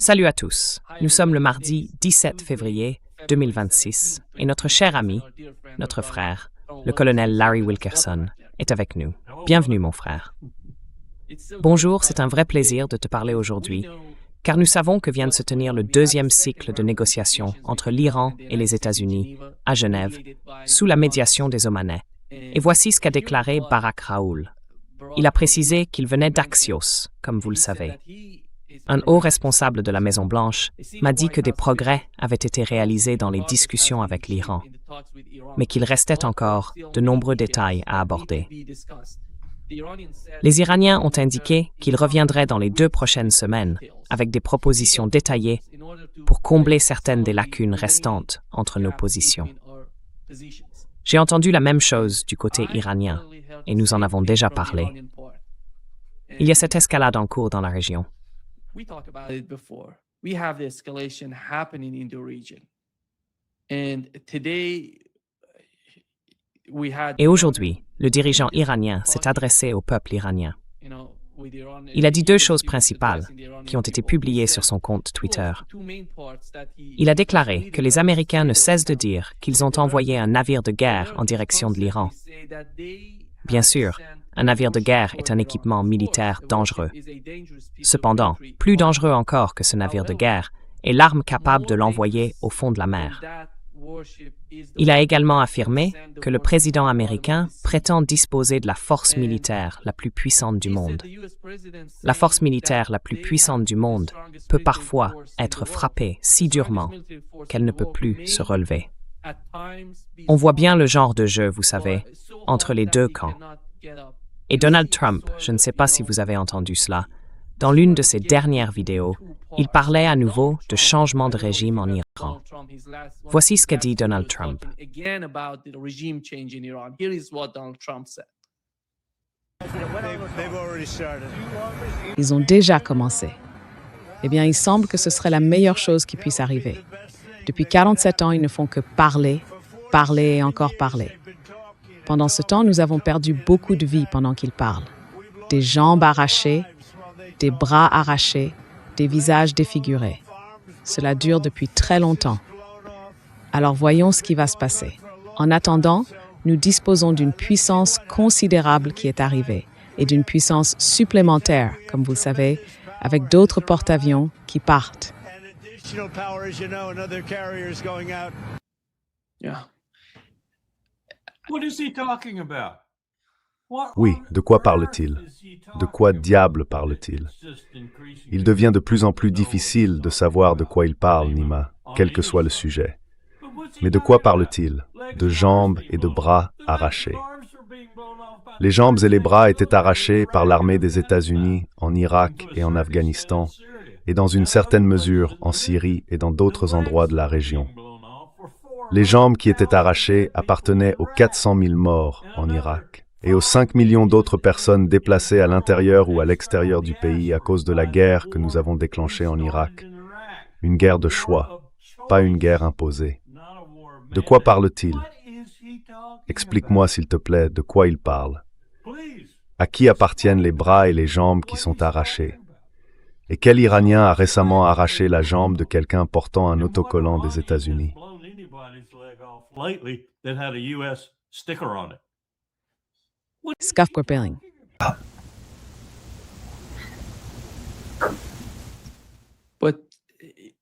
Salut à tous. Nous sommes le mardi 17 février 2026 et notre cher ami, notre frère, le colonel Larry Wilkerson, est avec nous. Bienvenue, mon frère. Bonjour, c'est un vrai plaisir de te parler aujourd'hui, car nous savons que vient de se tenir le deuxième cycle de négociations entre l'Iran et les États-Unis, à Genève, sous la médiation des Omanais. Et voici ce qu'a déclaré Barak Raoul. Il a précisé qu'il venait d'Axios, comme vous le savez. Un haut responsable de la Maison-Blanche m'a dit que des progrès avaient été réalisés dans les discussions avec l'Iran, mais qu'il restait encore de nombreux détails à aborder. Les Iraniens ont indiqué qu'ils reviendraient dans les 2 prochaines semaines avec des propositions détaillées pour combler certaines des lacunes restantes entre nos positions. J'ai entendu la même chose du côté iranien, et nous en avons déjà parlé. Il y a cette escalade en cours dans la région. We talked about it before. We have the escalation happening in the region. And today, Et aujourd'hui, le dirigeant iranien s'est adressé au peuple iranien. Il a dit 2 choses principales qui ont été publiées sur son compte Twitter. Il a déclaré que les Américains ne cessent de dire qu'ils ont envoyé un navire de guerre en direction de l'Iran. Bien sûr, un navire de guerre est un équipement militaire dangereux. Cependant, plus dangereux encore que ce navire de guerre est l'arme capable de l'envoyer au fond de la mer. Il a également affirmé que le président américain prétend disposer de la force militaire la plus puissante du monde. La force militaire la plus puissante du monde peut parfois être frappée si durement qu'elle ne peut plus se relever. On voit bien le genre de jeu, vous savez, entre les 2 camps. Et Donald Trump, je ne sais pas si vous avez entendu cela, dans l'une de ses dernières vidéos, il parlait à nouveau de changement de régime en Iran. Voici ce qu'a dit Donald Trump. Ils ont déjà commencé. Eh bien, il semble que ce serait la meilleure chose qui puisse arriver. Depuis 47 ans, ils ne font que parler, parler et encore parler. Pendant ce temps, nous avons perdu beaucoup de vies pendant qu'ils parlent. Des jambes arrachées, des bras arrachés, des visages défigurés. Cela dure depuis très longtemps. Alors voyons ce qui va se passer. En attendant, nous disposons d'une puissance considérable qui est arrivée et d'une puissance supplémentaire, comme vous le savez, avec d'autres porte-avions qui partent. Oui, de quoi parle-t-il? De quoi diable parle-t-il? Il devient de plus en plus difficile de savoir de quoi il parle, Nima, quel que soit le sujet. Mais de quoi parle-t-il? De jambes et de bras arrachés. Les jambes et les bras étaient arrachés par l'armée des États-Unis en Irak et en Afghanistan, et dans une certaine mesure en Syrie et dans d'autres endroits de la région. Les jambes qui étaient arrachées appartenaient aux 400 000 morts en Irak et aux 5 millions d'autres personnes déplacées à l'intérieur ou à l'extérieur du pays à cause de la guerre que nous avons déclenchée en Irak. Une guerre de choix, pas une guerre imposée. De quoi parle-t-il? Explique-moi, s'il te plaît, de quoi il parle. À qui appartiennent les bras et les jambes qui sont arrachés? Et quel Iranien a récemment arraché la jambe de quelqu'un portant un autocollant des États-Unis? Scuff propelling. But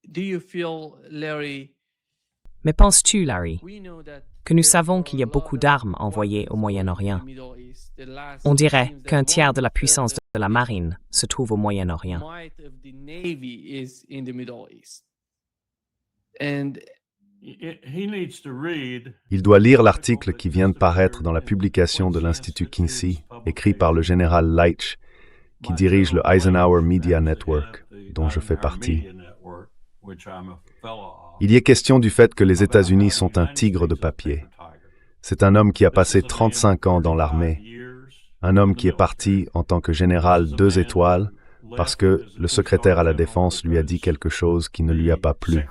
do you feel, Larry, Mais penses-tu, Larry, que nous savons qu'il y a beaucoup d'armes envoyées au Moyen-Orient? On dirait qu'un tiers de la puissance de la marine se trouve au Moyen-Orient. Il doit lire l'article qui vient de paraître dans la publication de l'Institut Kinsey, écrit par le général Leitch, qui dirige le Eisenhower Media Network, dont je fais partie. Il y est question du fait que les États-Unis sont un tigre de papier. C'est un homme qui a passé 35 ans dans l'armée, un homme qui est parti en tant que général 2 étoiles parce que le secrétaire à la Défense lui a dit quelque chose qui ne lui a pas plu.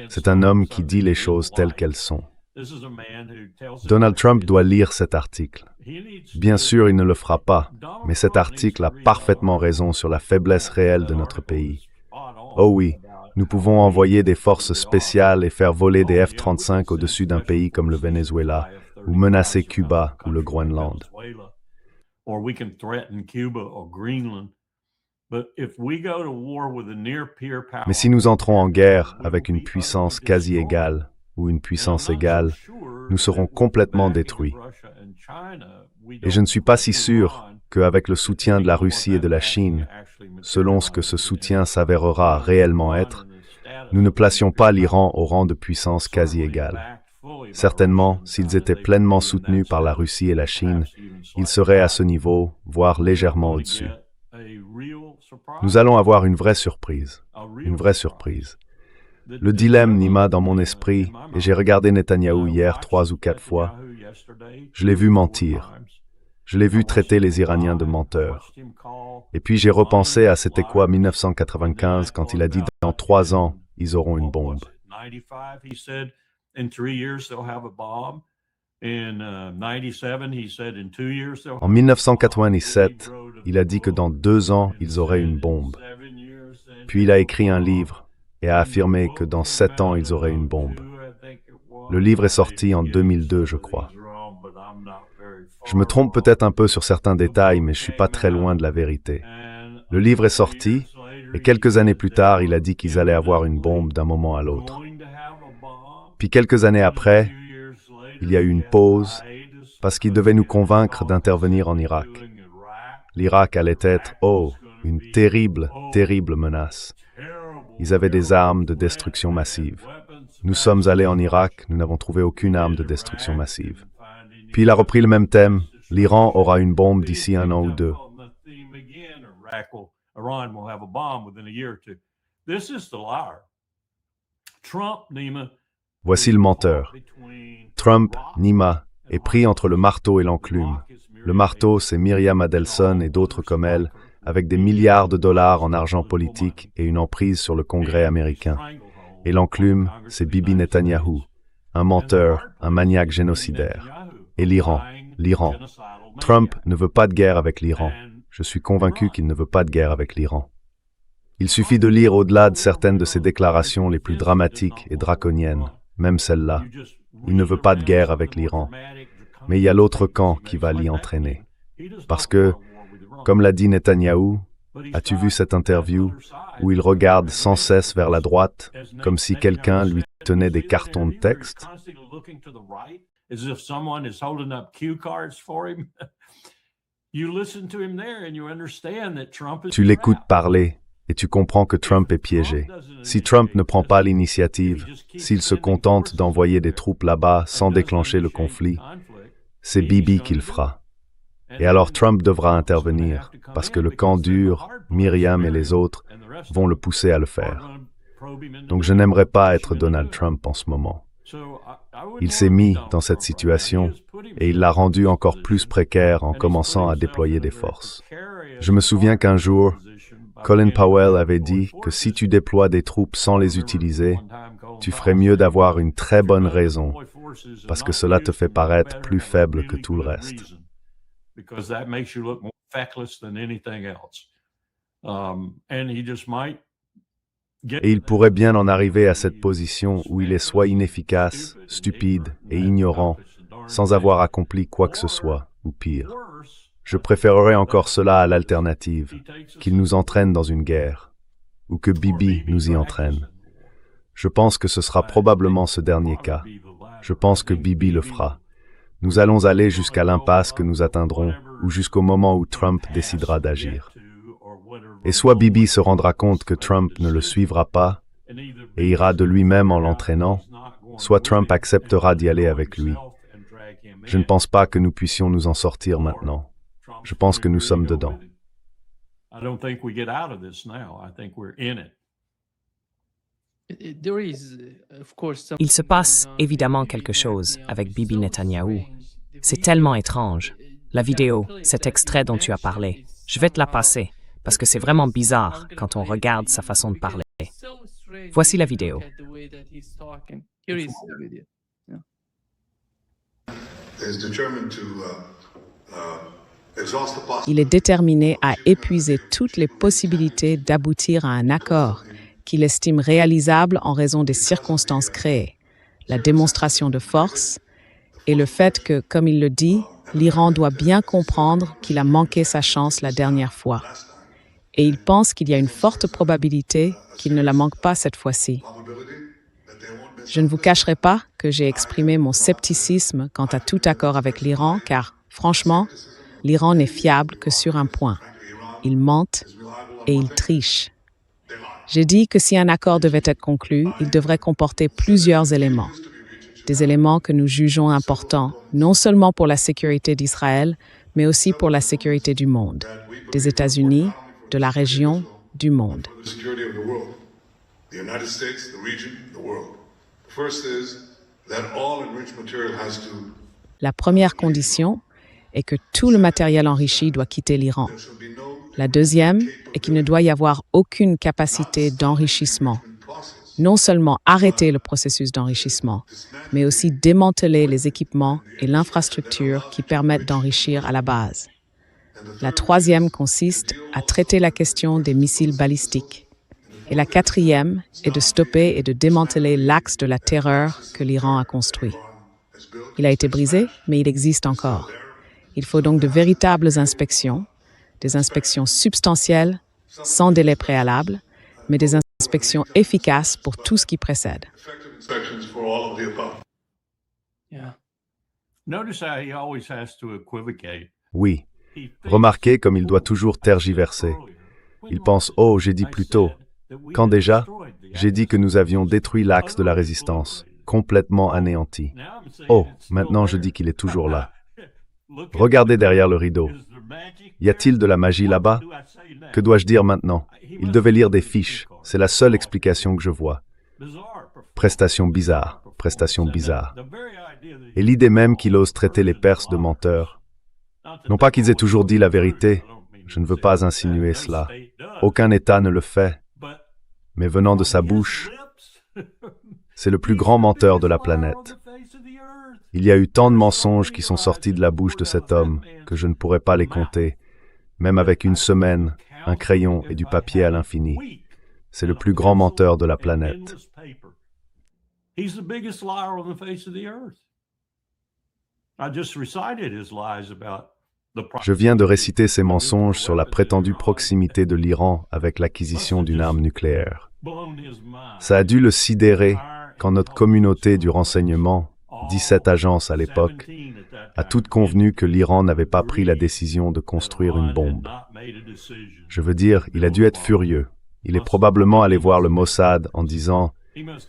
C'est un homme qui dit les choses telles qu'elles sont. Donald Trump doit lire cet article. Bien sûr, il ne le fera pas, mais cet article a parfaitement raison sur la faiblesse réelle de notre pays. Oh oui, nous pouvons envoyer des forces spéciales et faire voler des F-35 au-dessus d'un pays comme le Venezuela, ou menacer Cuba ou le Groenland. Mais si nous entrons en guerre avec une puissance quasi égale ou une puissance égale, nous serons complètement détruits. Et je ne suis pas si sûr qu'avec le soutien de la Russie et de la Chine, selon ce que ce soutien s'avérera réellement être, nous ne placions pas l'Iran au rang de puissance quasi égale. Certainement, s'ils étaient pleinement soutenus par la Russie et la Chine, ils seraient à ce niveau, voire légèrement au-dessus. Nous allons avoir une vraie surprise. Une vraie surprise. Le dilemme Nima dans mon esprit, et j'ai regardé Netanyahou hier 3 ou 4 fois, je l'ai vu mentir. Je l'ai vu traiter les Iraniens de menteurs. Et puis j'ai repensé à c'était quoi 1995 quand il a dit « Dans 3 ans, ils auront une bombe ». En 1997, il a dit que dans 2 ans, ils auraient une bombe. Puis il a écrit un livre et a affirmé que dans 7 ans, ils auraient une bombe. Le livre est sorti en 2002, je crois. Je me trompe peut-être un peu sur certains détails, mais je ne suis pas très loin de la vérité. Le livre est sorti, et quelques années plus tard, il a dit qu'ils allaient avoir une bombe d'un moment à l'autre. Puis quelques années après, il y a eu une pause, parce qu'il devait nous convaincre d'intervenir en Irak. L'Irak allait être, une terrible, terrible menace. Ils avaient des armes de destruction massive. Nous sommes allés en Irak, nous n'avons trouvé aucune arme de destruction massive. Puis il a repris le même thème, l'Iran aura une bombe d'ici 1 an ou 2. Voici le menteur. Trump, Nima, est pris entre le marteau et l'enclume. Le marteau, c'est Myriam Adelson et d'autres comme elle, avec des milliards de dollars en argent politique et une emprise sur le Congrès américain. Et l'enclume, c'est Bibi Netanyahou, un menteur, un maniaque génocidaire. Et l'Iran. Trump ne veut pas de guerre avec l'Iran. Je suis convaincu qu'il ne veut pas de guerre avec l'Iran. Il suffit de lire au-delà de certaines de ses déclarations les plus dramatiques et draconiennes, même celle-là. Il ne veut pas de guerre avec l'Iran. Mais il y a l'autre camp qui va l'y entraîner. Parce que, comme l'a dit Netanyahou, as-tu vu cette interview où il regarde sans cesse vers la droite, comme si quelqu'un lui tenait des cartons de texte? Tu l'écoutes parler et tu comprends que Trump est piégé. Si Trump ne prend pas l'initiative, s'il se contente d'envoyer des troupes là-bas sans déclencher le conflit, c'est Bibi qui le fera. Et alors Trump devra intervenir, parce que le camp dur, Myriam et les autres, vont le pousser à le faire. Donc je n'aimerais pas être Donald Trump en ce moment. Il s'est mis dans cette situation et il l'a rendue encore plus précaire en commençant à déployer des forces. Je me souviens qu'un jour, Colin Powell avait dit que si tu déploies des troupes sans les utiliser, tu ferais mieux d'avoir une très bonne raison, parce que cela te fait paraître plus faible que tout le reste. Et il pourrait bien en arriver à cette position où il est soit inefficace, stupide et ignorant, sans avoir accompli quoi que ce soit, ou pire. Je préférerais encore cela à l'alternative, qu'il nous entraîne dans une guerre, ou que Bibi nous y entraîne. Je pense que ce sera probablement ce dernier cas. Je pense que Bibi le fera. Nous allons aller jusqu'à l'impasse que nous atteindrons, ou jusqu'au moment où Trump décidera d'agir. Et soit Bibi se rendra compte que Trump ne le suivra pas et ira de lui-même en l'entraînant, soit Trump acceptera d'y aller avec lui. Je ne pense pas que nous puissions nous en sortir maintenant. Je pense que nous sommes dedans. Il se passe évidemment quelque chose avec Bibi Netanyahou. C'est tellement étrange. La vidéo, cet extrait dont tu as parlé, je vais te la passer, parce que c'est vraiment bizarre quand on regarde sa façon de parler. Voici la vidéo. Il est déterminé à épuiser toutes les possibilités d'aboutir à un accord qu'il estime réalisable en raison des circonstances créées, la démonstration de force et le fait que, comme il le dit, l'Iran doit bien comprendre qu'il a manqué sa chance la dernière fois. Et il pense qu'il y a une forte probabilité qu'il ne la manque pas cette fois-ci. Je ne vous cacherai pas que j'ai exprimé mon scepticisme quant à tout accord avec l'Iran, car, franchement, l'Iran n'est fiable que sur un point. Ils mentent et ils trichent. J'ai dit que si un accord devait être conclu, il devrait comporter plusieurs éléments. Des éléments que nous jugeons importants, non seulement pour la sécurité d'Israël, mais aussi pour la sécurité du monde, des États-Unis, de la région, du monde. La première condition est que tout le matériel enrichi doit quitter l'Iran. La deuxième est qu'il ne doit y avoir aucune capacité d'enrichissement. Non seulement arrêter le processus d'enrichissement, mais aussi démanteler les équipements et l'infrastructure qui permettent d'enrichir à la base. La troisième consiste à traiter la question des missiles balistiques. Et la quatrième est de stopper et de démanteler l'axe de la terreur que l'Iran a construit. Il a été brisé, mais il existe encore. Il faut donc de véritables inspections, des inspections substantielles, sans délai préalable, mais des inspections efficaces pour tout ce qui précède. Oui. Remarquez comme il doit toujours tergiverser. Il pense « Oh, j'ai dit plus tôt ». Quand déjà? J'ai dit que nous avions détruit l'axe de la résistance, complètement anéanti. Oh, maintenant je dis qu'il est toujours là. Regardez derrière le rideau. Y a-t-il de la magie là-bas? Que dois-je dire maintenant? Il devait lire des fiches. C'est la seule explication que je vois. Prestation bizarre, prestation bizarre. Et l'idée même qu'il ose traiter les Perses de menteurs. Non pas qu'ils aient toujours dit la vérité, je ne veux pas insinuer cela. Aucun État ne le fait. Mais venant de sa bouche, c'est le plus grand menteur de la planète. Il y a eu tant de mensonges qui sont sortis de la bouche de cet homme que je ne pourrais pas les compter, même avec une semaine, un crayon et du papier à l'infini. C'est le plus grand menteur de la planète. Je viens de réciter ses mensonges sur la prétendue proximité de l'Iran avec l'acquisition d'une arme nucléaire. Ça a dû le sidérer quand notre communauté du renseignement, 17 agences à l'époque, a toutes convenu que l'Iran n'avait pas pris la décision de construire une bombe. Je veux dire, il a dû être furieux. Il est probablement allé voir le Mossad en disant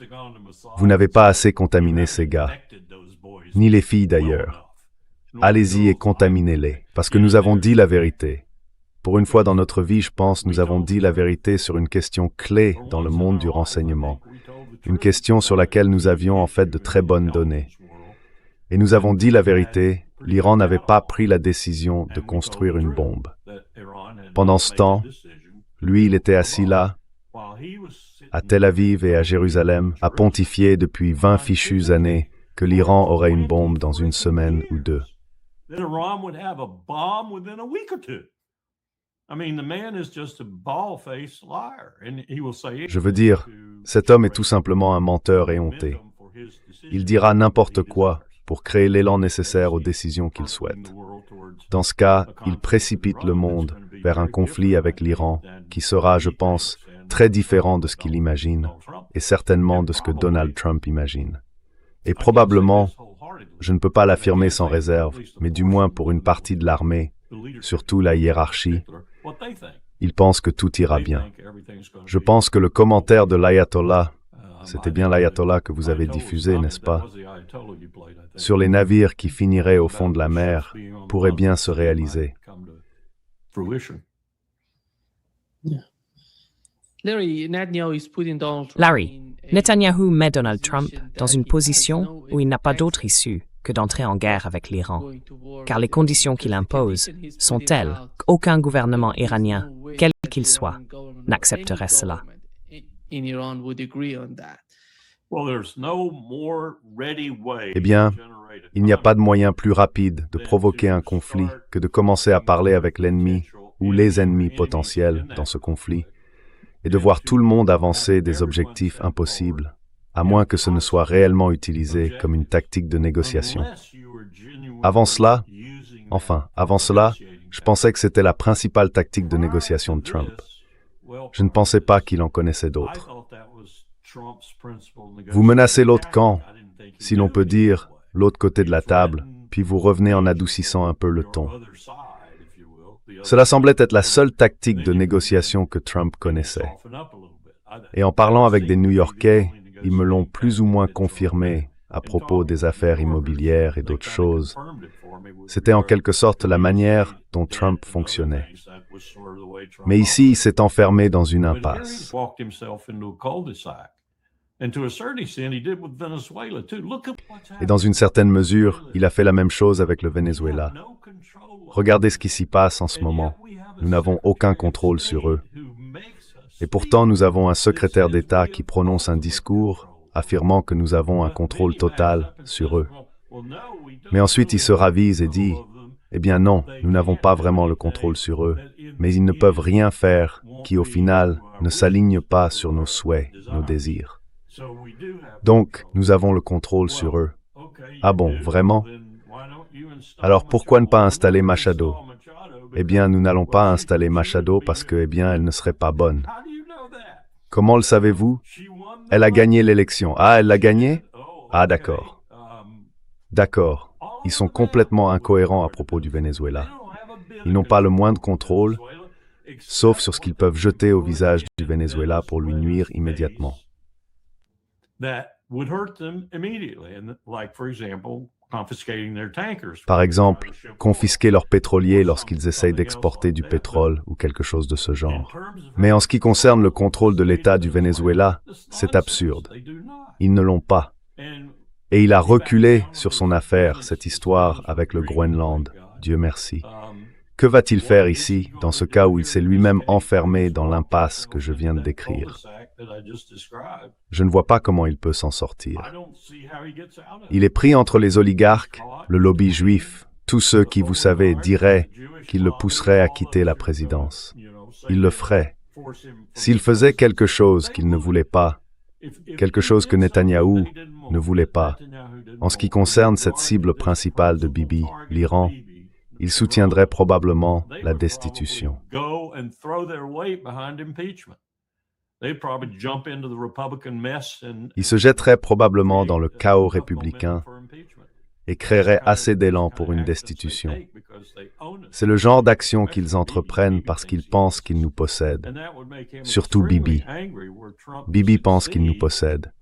« Vous n'avez pas assez contaminé ces gars, ni les filles d'ailleurs. Allez-y et contaminez-les, parce que nous avons dit la vérité. » Pour une fois dans notre vie, je pense, nous avons dit la vérité sur une question clé dans le monde du renseignement. Une question sur laquelle nous avions en fait de très bonnes données. Et nous avons dit la vérité, l'Iran n'avait pas pris la décision de construire une bombe. Pendant ce temps, lui, il était assis là, à Tel Aviv et à Jérusalem, à pontifier depuis 20 fichues années que l'Iran aurait une bombe dans une semaine ou deux. Je veux dire, cet homme est tout simplement un menteur éhonté. Il dira n'importe quoi pour créer l'élan nécessaire aux décisions qu'il souhaite. Dans ce cas, il précipite le monde vers un conflit avec l'Iran qui sera, je pense, très différent de ce qu'il imagine et certainement de ce que Donald Trump imagine. Et probablement, je ne peux pas l'affirmer sans réserve, mais du moins pour une partie de l'armée, surtout la hiérarchie, il pense que tout ira bien. Je pense que le commentaire de l'ayatollah, c'était bien l'ayatollah que vous avez diffusé, n'est-ce pas, sur les navires qui finiraient au fond de la mer, pourrait bien se réaliser. Larry, Netanyahou met Donald Trump dans une position où il n'a pas d'autre issue que d'entrer en guerre avec l'Iran, car les conditions qu'il impose sont telles qu'aucun gouvernement iranien, quel qu'il soit, n'accepterait cela. Eh bien, il n'y a pas de moyen plus rapide de provoquer un conflit que de commencer à parler avec l'ennemi ou les ennemis potentiels dans ce conflit et de voir tout le monde avancer des objectifs impossibles, à moins que ce ne soit réellement utilisé comme une tactique de négociation. Avant cela, je pensais que c'était la principale tactique de négociation de Trump. Je ne pensais pas qu'il en connaissait d'autres. Vous menacez l'autre camp, si l'on peut dire, l'autre côté de la table, puis vous revenez en adoucissant un peu le ton. Cela semblait être la seule tactique de négociation que Trump connaissait. Et en parlant avec des New-Yorkais, ils me l'ont plus ou moins confirmé à propos des affaires immobilières et d'autres choses. C'était en quelque sorte la manière dont Trump fonctionnait. Mais ici, il s'est enfermé dans une impasse. Et dans une certaine mesure, il a fait la même chose avec le Venezuela. Regardez ce qui s'y passe en ce moment. Nous n'avons aucun contrôle sur eux. Et pourtant, nous avons un secrétaire d'État qui prononce un discours affirmant que nous avons un contrôle total sur eux. Mais ensuite, il se ravise et dit « Eh bien non, nous n'avons pas vraiment le contrôle sur eux, mais ils ne peuvent rien faire qui, au final, ne s'aligne pas sur nos souhaits, nos désirs. Donc, nous avons le contrôle sur eux. Ah bon, vraiment? Alors pourquoi ne pas installer Machado? Eh bien, nous n'allons pas installer Machado parce que, elle ne serait pas bonne. Comment le savez-vous? Elle a gagné l'élection. Ah, elle l'a gagnée? Ah, d'accord. D'accord. Ils sont complètement incohérents à propos du Venezuela. Ils n'ont pas le moindre contrôle, sauf sur ce qu'ils peuvent jeter au visage du Venezuela pour lui nuire immédiatement. Par exemple, confisquer leurs pétroliers lorsqu'ils essayent d'exporter du pétrole ou quelque chose de ce genre. Mais en ce qui concerne le contrôle de l'État du Venezuela, c'est absurde. Ils ne l'ont pas. Et il a reculé sur son affaire, cette histoire avec le Groenland, Dieu merci. Que va-t-il faire ici, dans ce cas où il s'est lui-même enfermé dans l'impasse que je viens de décrire? Je ne vois pas comment il peut s'en sortir. Il est pris entre les oligarques, le lobby juif, tous ceux qui, vous savez, diraient qu'il le pousserait à quitter la présidence. Il le ferait. S'il faisait quelque chose qu'il ne voulait pas, quelque chose que Netanyahou ne voulait pas, en ce qui concerne cette cible principale de Bibi, l'Iran, il soutiendrait probablement la destitution. Il se jetterait probablement dans le chaos républicain et créerait assez d'élan pour une destitution. C'est le genre d'action qu'ils entreprennent parce qu'ils pensent qu'ils nous possèdent. Surtout Bibi. Bibi pense qu'il nous possède.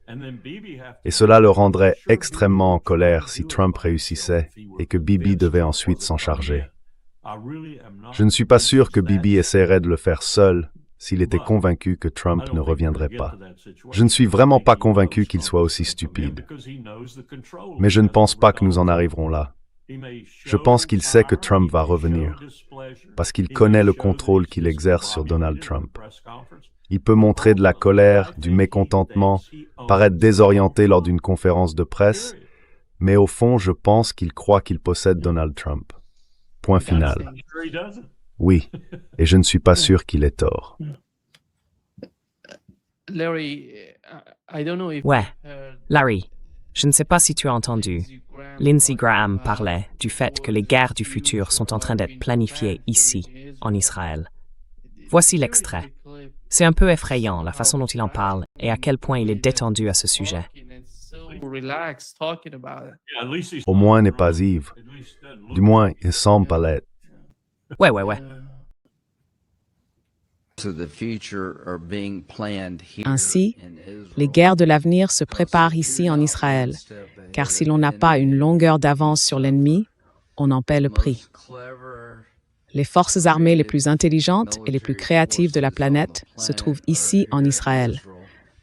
Et cela le rendrait extrêmement en colère si Trump réussissait et que Bibi devait ensuite s'en charger. Je ne suis pas sûr que Bibi essaierait de le faire seul s'il était convaincu que Trump ne reviendrait pas. Je ne suis vraiment pas convaincu qu'il soit aussi stupide. Mais je ne pense pas que nous en arriverons là. Je pense qu'il sait que Trump va revenir, parce qu'il connaît le contrôle qu'il exerce sur Donald Trump. Il peut montrer de la colère, du mécontentement, paraître désorienté lors d'une conférence de presse, mais au fond, je pense qu'il croit qu'il possède Donald Trump. Point final. Oui, et je ne suis pas sûr qu'il ait tort. Ouais, Larry, je ne sais pas si tu as entendu. Lindsey Graham parlait du fait que les guerres du futur sont en train d'être planifiées ici, en Israël. Voici l'extrait. C'est un peu effrayant la façon dont il en parle et à quel point il est détendu à ce sujet. Au moins n'est pas Yves. Du moins, il semble pas l'être. Ouais. Ainsi, les guerres de l'avenir se préparent ici en Israël, car si l'on n'a pas une longueur d'avance sur l'ennemi, on en paie le prix. Les forces armées les plus intelligentes et les plus créatives de la planète se trouvent ici en Israël,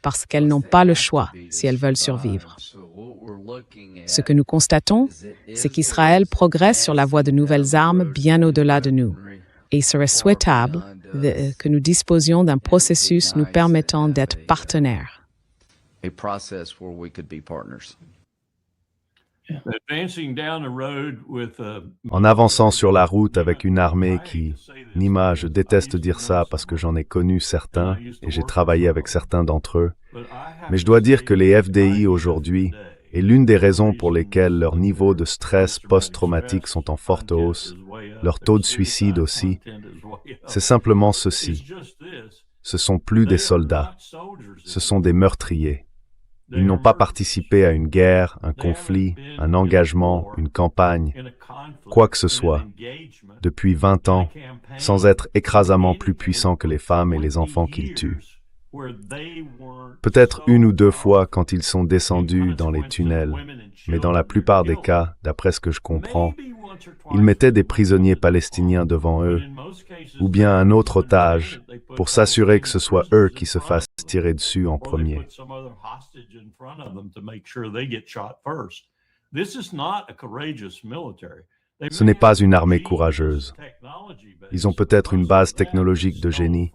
parce qu'elles n'ont pas le choix si elles veulent survivre. Ce que nous constatons, c'est qu'Israël progresse sur la voie de nouvelles armes bien au-delà de nous. Et il serait souhaitable que nous disposions d'un processus nous permettant d'être partenaires. En avançant sur la route avec une armée qui, Nima, je déteste dire ça parce que j'en ai connu certains et j'ai travaillé avec certains d'entre eux, mais je dois dire que les FDI aujourd'hui, et l'une des raisons pour lesquelles leurs niveaux de stress post-traumatique sont en forte hausse, leur taux de suicide aussi, c'est simplement ceci. Ce sont plus des soldats, ce sont des meurtriers. Ils n'ont pas participé à une guerre, un conflit, un engagement, une campagne, quoi que ce soit, depuis 20 ans, sans être écrasamment plus puissants que les femmes et les enfants qu'ils tuent. Peut-être une ou deux fois quand ils sont descendus dans les tunnels, mais dans la plupart des cas, d'après ce que je comprends, ils mettaient des prisonniers palestiniens devant eux, ou bien un autre otage, pour s'assurer que ce soit eux qui se fassent tirer dessus en premier. Ce n'est pas une armée courageuse. Ils ont peut-être une base technologique de génie,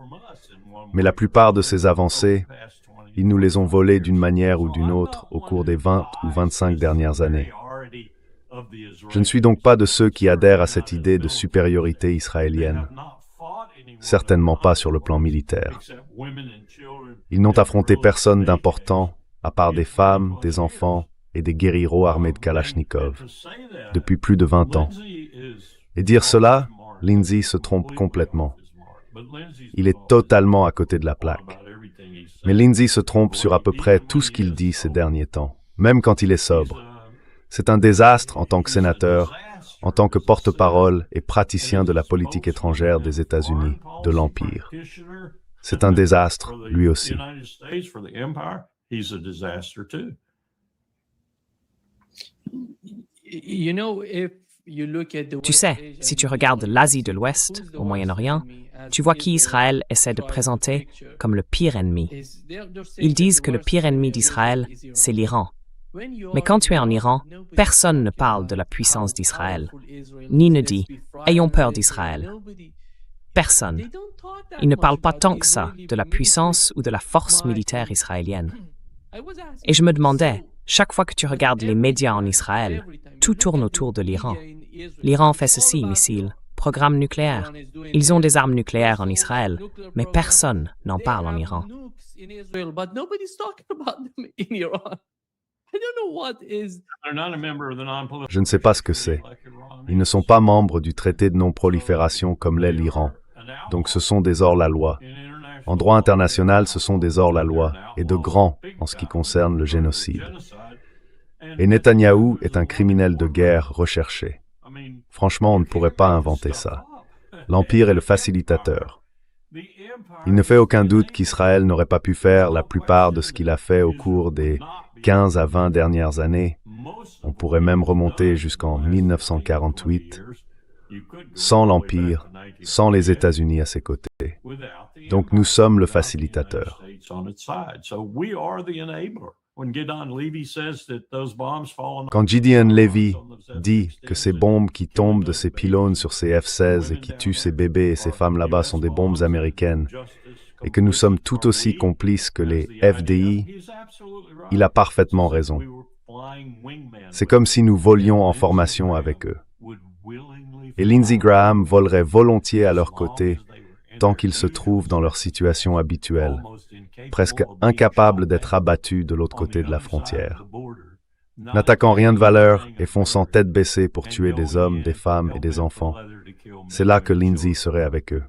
mais la plupart de ces avancées, ils nous les ont volées d'une manière ou d'une autre au cours des 20 ou 25 dernières années. Je ne suis donc pas de ceux qui adhèrent à cette idée de supériorité israélienne. Certainement pas sur le plan militaire. Ils n'ont affronté personne d'important, à part des femmes, des enfants et des guérillas armés de Kalachnikov, depuis plus de 20 ans. Et dire cela, Lindsay se trompe complètement. Il est totalement à côté de la plaque. Mais Lindsay se trompe sur à peu près tout ce qu'il dit ces derniers temps, même quand il est sobre. C'est un désastre en tant que sénateur, en tant que porte-parole et praticien de la politique étrangère des États-Unis, de l'Empire. C'est un désastre, lui aussi. Tu sais, si tu regardes l'Asie de l'Ouest, au Moyen-Orient, tu vois qu'Israël essaie de présenter comme le pire ennemi. Ils disent que le pire ennemi d'Israël, c'est l'Iran. Mais quand tu es en Iran, personne ne parle de la puissance d'Israël, ni ne dit « ayons peur d'Israël ». Personne. Ils ne parlent pas tant que ça de la puissance ou de la force militaire israélienne. Et je me demandais, chaque fois que tu regardes les médias en Israël, tout tourne autour de l'Iran. L'Iran fait ceci, missiles, programme nucléaire. Ils ont des armes nucléaires en Israël, mais personne n'en parle en Iran. Je ne sais pas ce que c'est. Ils ne sont pas membres du traité de non-prolifération comme l'est l'Iran. Donc ce sont des hors-la-loi. En droit international, ce sont des hors-la-loi, et de grands en ce qui concerne le génocide. Et Netanyahou est un criminel de guerre recherché. Franchement, on ne pourrait pas inventer ça. L'Empire est le facilitateur. Il ne fait aucun doute qu'Israël n'aurait pas pu faire la plupart de ce qu'il a fait au cours des 15 à 20 dernières années. On pourrait même remonter jusqu'en 1948, sans l'Empire, sans les États-Unis à ses côtés. Donc nous sommes le facilitateur. Quand Gideon Levy dit que ces bombes qui tombent de ces pylônes sur ces F-16 et qui tuent ces bébés et ces femmes là-bas sont des bombes américaines, et que nous sommes tout aussi complices que les FDI, il a parfaitement raison. C'est comme si nous volions en formation avec eux. Et Lindsey Graham volerait volontiers à leur côté, tant qu'ils se trouvent dans leur situation habituelle, presque incapables d'être abattus de l'autre côté de la frontière, n'attaquant rien de valeur et fonçant tête baissée pour tuer des hommes, des femmes et des enfants. C'est là que Lindsey serait avec eux.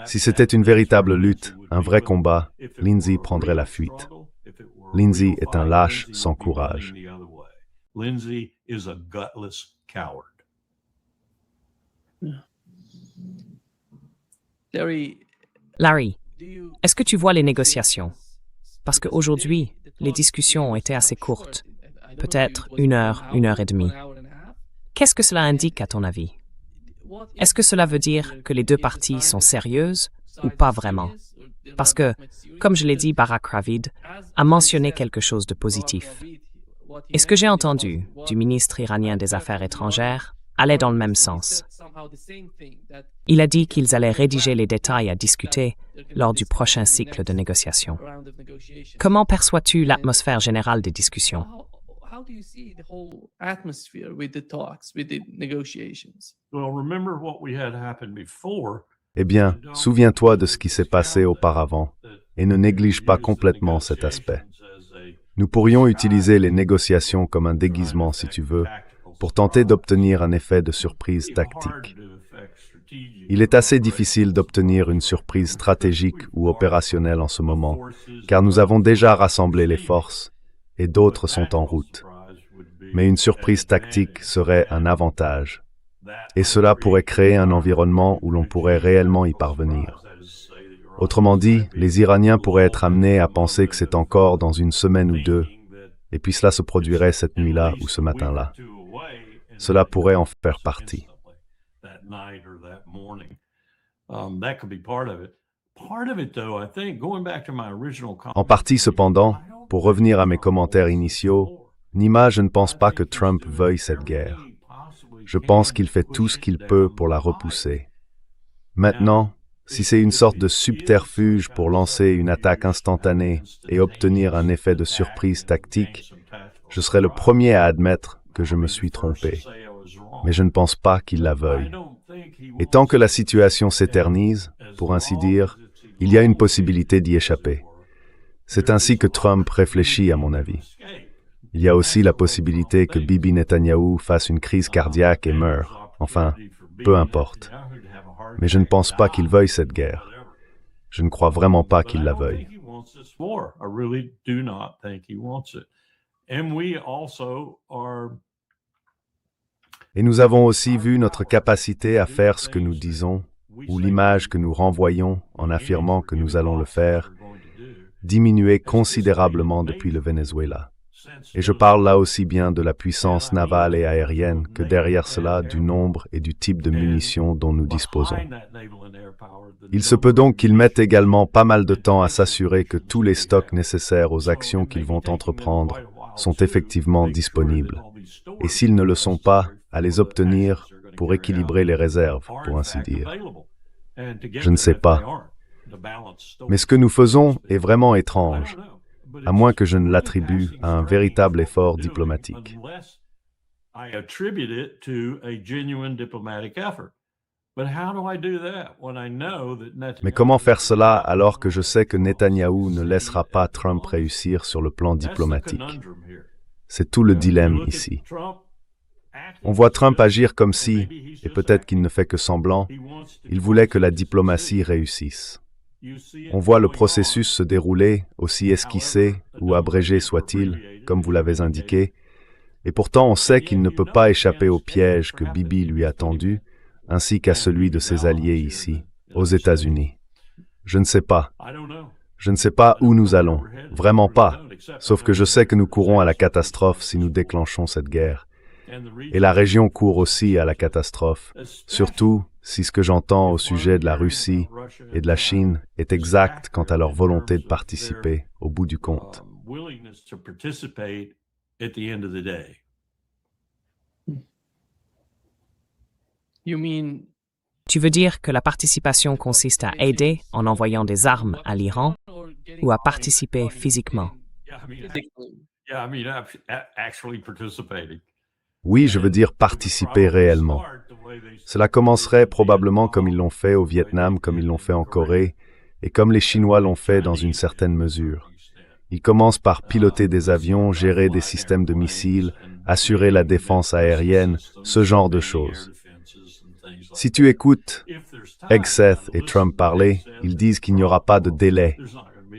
Si c'était une véritable lutte, un vrai combat, Lindsey prendrait la fuite. Lindsey est un lâche sans courage. Larry, est-ce que tu vois les négociations? Parce qu'aujourd'hui, les discussions ont été assez courtes, peut-être 1 heure, 1 heure et demie. Qu'est-ce que cela indique à ton avis? Est-ce que cela veut dire que les deux parties sont sérieuses ou pas vraiment? Parce que, comme je l'ai dit, Barak Ravid a mentionné quelque chose de positif. Et ce que j'ai entendu du ministre iranien des Affaires étrangères allait dans le même sens. Il a dit qu'ils allaient rédiger les détails à discuter lors du prochain cycle de négociations. Comment perçois-tu l'atmosphère générale des discussions? how do you see the whole atmosphere with the talks, with the negotiations? Well, remember what we had happen before. Eh bien, souviens-toi de ce qui s'est passé auparavant et ne néglige pas complètement cet aspect. Nous pourrions utiliser les négociations comme un déguisement, si tu veux, pour tenter d'obtenir un effet de surprise tactique. Il est assez difficile d'obtenir une surprise stratégique ou opérationnelle en ce moment, car nous avons déjà rassemblé les forces et d'autres sont en route. Mais une surprise tactique serait un avantage, et cela pourrait créer un environnement où l'on pourrait réellement y parvenir. Autrement dit, les Iraniens pourraient être amenés à penser que c'est encore dans une semaine ou deux, et puis cela se produirait cette nuit-là ou ce matin-là. Cela pourrait en faire partie. En partie, cependant, pour revenir à mes commentaires initiaux, Nima, je ne pense pas que Trump veuille cette guerre. Je pense qu'il fait tout ce qu'il peut pour la repousser. Maintenant, si c'est une sorte de subterfuge pour lancer une attaque instantanée et obtenir un effet de surprise tactique, je serai le premier à admettre que je me suis trompé. Mais je ne pense pas qu'il la veuille. Et tant que la situation s'éternise, pour ainsi dire, il y a une possibilité d'y échapper. C'est ainsi que Trump réfléchit, à mon avis. Il y a aussi la possibilité que Bibi Netanyahou fasse une crise cardiaque et meure. Enfin, peu importe. Mais je ne pense pas qu'il veuille cette guerre. Je ne crois vraiment pas qu'il la veuille. Et nous avons aussi vu notre capacité à faire ce que nous disons, ou l'image que nous renvoyons en affirmant que nous allons le faire, diminuer considérablement depuis le Venezuela. Et je parle là aussi bien de la puissance navale et aérienne que derrière cela du nombre et du type de munitions dont nous disposons. Il se peut donc qu'ils mettent également pas mal de temps à s'assurer que tous les stocks nécessaires aux actions qu'ils vont entreprendre sont effectivement disponibles. Et s'ils ne le sont pas, à les obtenir pour équilibrer les réserves, pour ainsi dire. Je ne sais pas. Mais ce que nous faisons est vraiment étrange, à moins que je ne l'attribue à un véritable effort diplomatique. Mais comment faire cela alors que je sais que Netanyahou ne laissera pas Trump réussir sur le plan diplomatique? C'est tout le dilemme ici. On voit Trump agir comme si, et peut-être qu'il ne fait que semblant, il voulait que la diplomatie réussisse. On voit le processus se dérouler, aussi esquissé ou abrégé soit-il, comme vous l'avez indiqué, et pourtant on sait qu'il ne peut pas échapper au piège que Bibi lui a tendu, ainsi qu'à celui de ses alliés ici, aux États-Unis. Je ne sais pas. Je ne sais pas où nous allons, vraiment pas, sauf que je sais que nous courons à la catastrophe si nous déclenchons cette guerre. Et la région court aussi à la catastrophe, surtout si ce que j'entends au sujet de la Russie et de la Chine est exact quant à leur volonté de participer au bout du compte. Tu veux dire que la participation consiste à aider en envoyant des armes à l'Iran ou à participer physiquement? Oui, je veux dire participer réellement. Cela commencerait probablement comme ils l'ont fait au Vietnam, comme ils l'ont fait en Corée, et comme les Chinois l'ont fait dans une certaine mesure. Ils commencent par piloter des avions, gérer des systèmes de missiles, assurer la défense aérienne, ce genre de choses. Si tu écoutes Hegseth et Trump parler, ils disent qu'il n'y aura pas de délai.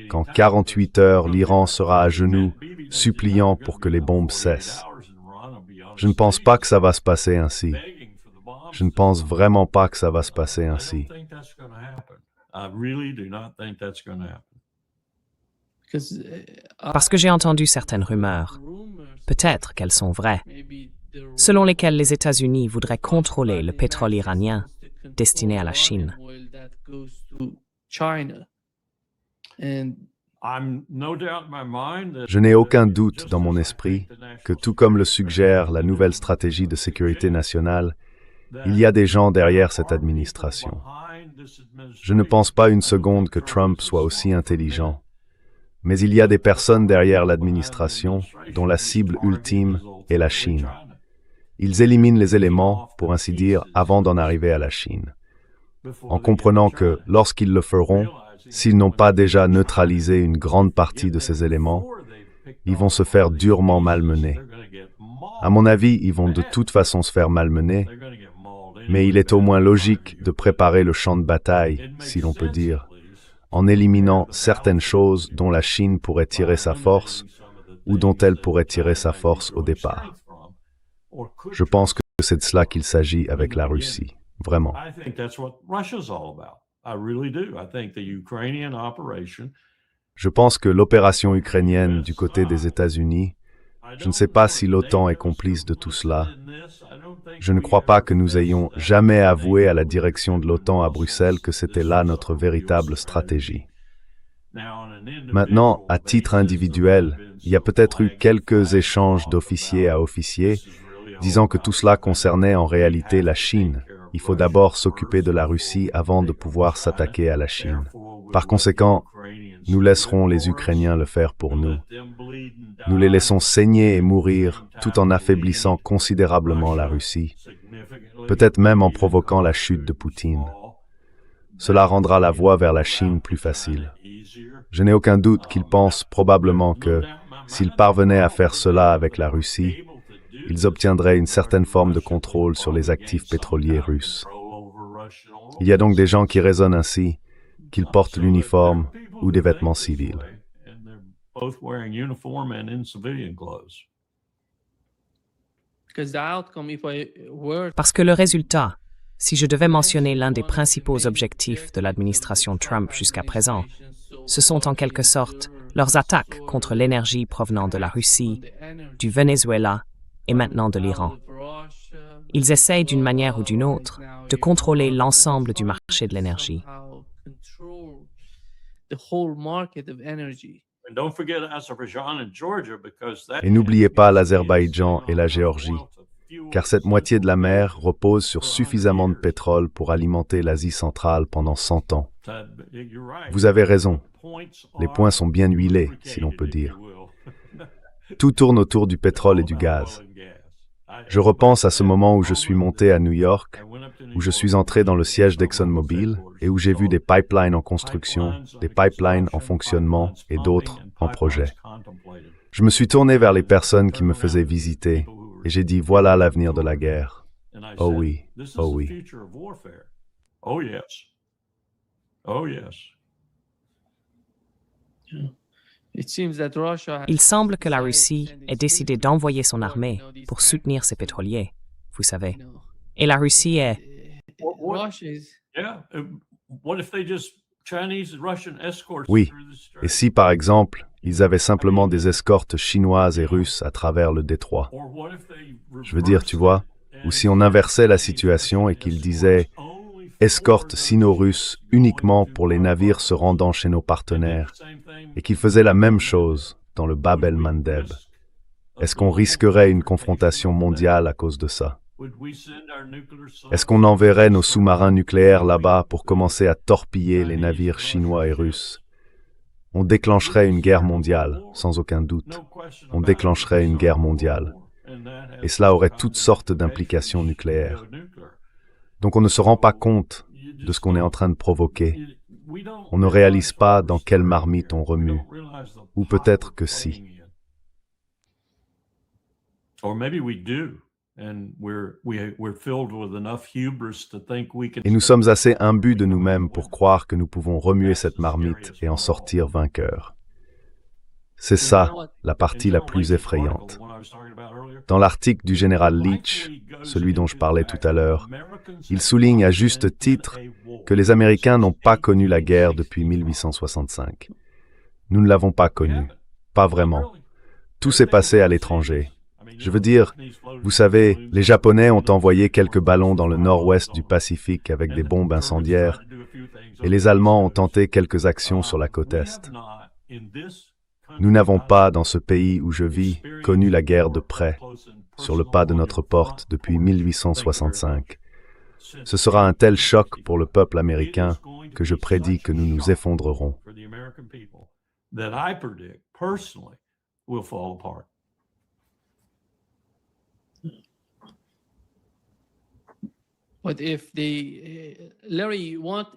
Qu'en 48 heures, l'Iran sera à genoux, suppliant pour que les bombes cessent. Je ne pense pas que ça va se passer ainsi. Je ne pense vraiment pas que ça va se passer ainsi. Parce que j'ai entendu certaines rumeurs, peut-être qu'elles sont vraies, selon lesquelles les États-Unis voudraient contrôler le pétrole iranien destiné à la Chine. Je n'ai aucun doute dans mon esprit que, tout comme le suggère la nouvelle stratégie de sécurité nationale, il y a des gens derrière cette administration. Je ne pense pas une seconde que Trump soit aussi intelligent. Mais il y a des personnes derrière l'administration dont la cible ultime est la Chine. Ils éliminent les éléments, pour ainsi dire, avant d'en arriver à la Chine, en comprenant que, lorsqu'ils le feront, s'ils n'ont pas déjà neutralisé une grande partie de ces éléments, ils vont se faire durement malmener. À mon avis, ils vont de toute façon se faire malmener, mais il est au moins logique de préparer le champ de bataille, si l'on peut dire, en éliminant certaines choses dont la Chine pourrait tirer sa force ou dont elle pourrait tirer sa force au départ. Je pense que c'est de cela qu'il s'agit avec la Russie, vraiment. Je pense que l'opération ukrainienne du côté des États-Unis, je ne sais pas si l'OTAN est complice de tout cela. Je ne crois pas que nous ayons jamais avoué à la direction de l'OTAN à Bruxelles que c'était là notre véritable stratégie. Maintenant, à titre individuel, il y a peut-être eu quelques échanges d'officier à officier, disant que tout cela concernait en réalité la Chine. Il faut d'abord s'occuper de la Russie avant de pouvoir s'attaquer à la Chine. Par conséquent, nous laisserons les Ukrainiens le faire pour nous. Nous les laissons saigner et mourir tout en affaiblissant considérablement la Russie, peut-être même en provoquant la chute de Poutine. Cela rendra la voie vers la Chine plus facile. Je n'ai aucun doute qu'ils pensent probablement que, s'ils parvenaient à faire cela avec la Russie, ils obtiendraient une certaine forme de contrôle sur les actifs pétroliers russes. Il y a donc des gens qui raisonnent ainsi, qu'ils portent l'uniforme ou des vêtements civils. Parce que le résultat, si je devais mentionner l'un des principaux objectifs de l'administration Trump jusqu'à présent, ce sont en quelque sorte leurs attaques contre l'énergie provenant de la Russie, du Venezuela et maintenant de l'Iran. Ils essayent d'une manière ou d'une autre de contrôler l'ensemble du marché de l'énergie. Et n'oubliez pas l'Azerbaïdjan et la Géorgie, car cette moitié de la mer repose sur suffisamment de pétrole pour alimenter l'Asie centrale pendant 100 ans. Vous avez raison, les points sont bien huilés, si l'on peut dire. Tout tourne autour du pétrole et du gaz. Je repense à ce moment où je suis monté à New York, où je suis entré dans le siège d'ExxonMobil et où j'ai vu des pipelines en construction, des pipelines en fonctionnement et d'autres en projet. Je me suis tourné vers les personnes qui me faisaient visiter et j'ai dit, voilà l'avenir de la guerre. Oh oui, oh oui. Il semble que la Russie ait décidé d'envoyer son armée pour soutenir ses pétroliers, vous savez. Et la Russie est... Oui, et si par exemple, ils avaient simplement des escortes chinoises et russes à travers le détroit. Je veux dire, tu vois, ou si on inversait la situation et qu'ils disaient « escorte sino-russe uniquement pour les navires se rendant chez nos partenaires » et qu'ils faisaient la même chose dans le Bab el-Mandeb. Est-ce qu'on risquerait une confrontation mondiale à cause de ça? Est-ce qu'on enverrait nos sous-marins nucléaires là-bas pour commencer à torpiller les navires chinois et russes? On déclencherait une guerre mondiale, sans aucun doute. On déclencherait une guerre mondiale. Et cela aurait toutes sortes d'implications nucléaires. Donc on ne se rend pas compte de ce qu'on est en train de provoquer. On ne réalise pas dans quelle marmite on remue. Ou peut-être que si. Et nous sommes assez imbus de nous-mêmes pour croire que nous pouvons remuer cette marmite et en sortir vainqueurs. C'est ça, la partie la plus effrayante. Dans l'article du général Leach, celui dont je parlais tout à l'heure, il souligne à juste titre que les Américains n'ont pas connu la guerre depuis 1865. Nous ne l'avons pas connue, pas vraiment. Tout s'est passé à l'étranger. Je veux dire, vous savez, les Japonais ont envoyé quelques ballons dans le nord-ouest du Pacifique avec des bombes incendiaires, et les Allemands ont tenté quelques actions sur la côte Est. Nous n'avons pas, dans ce pays où je vis, connu la guerre de près, sur le pas de notre porte depuis 1865. Ce sera un tel choc pour le peuple américain que je prédis que nous nous effondrerons. that I predict personally will fall apart. But if they, Larry, what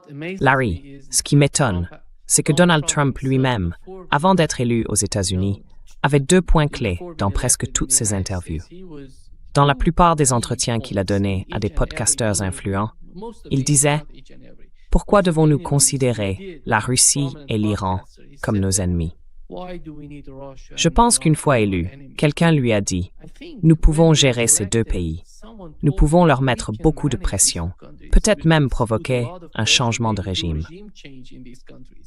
amazes Larry, me is ce qui m'étonne, c'est que Donald Trump lui-même, avant d'être élu aux États-Unis, avait deux points clés dans presque toutes ses interviews. Dans la plupart des entretiens qu'il a donnés à des podcasteurs influents, il disait « Pourquoi devons-nous considérer la Russie et l'Iran comme nos ennemis ?» Je pense qu'une fois élu, quelqu'un lui a dit « Nous pouvons gérer ces deux pays. Nous pouvons leur mettre beaucoup de pression, peut-être même provoquer un changement de régime. »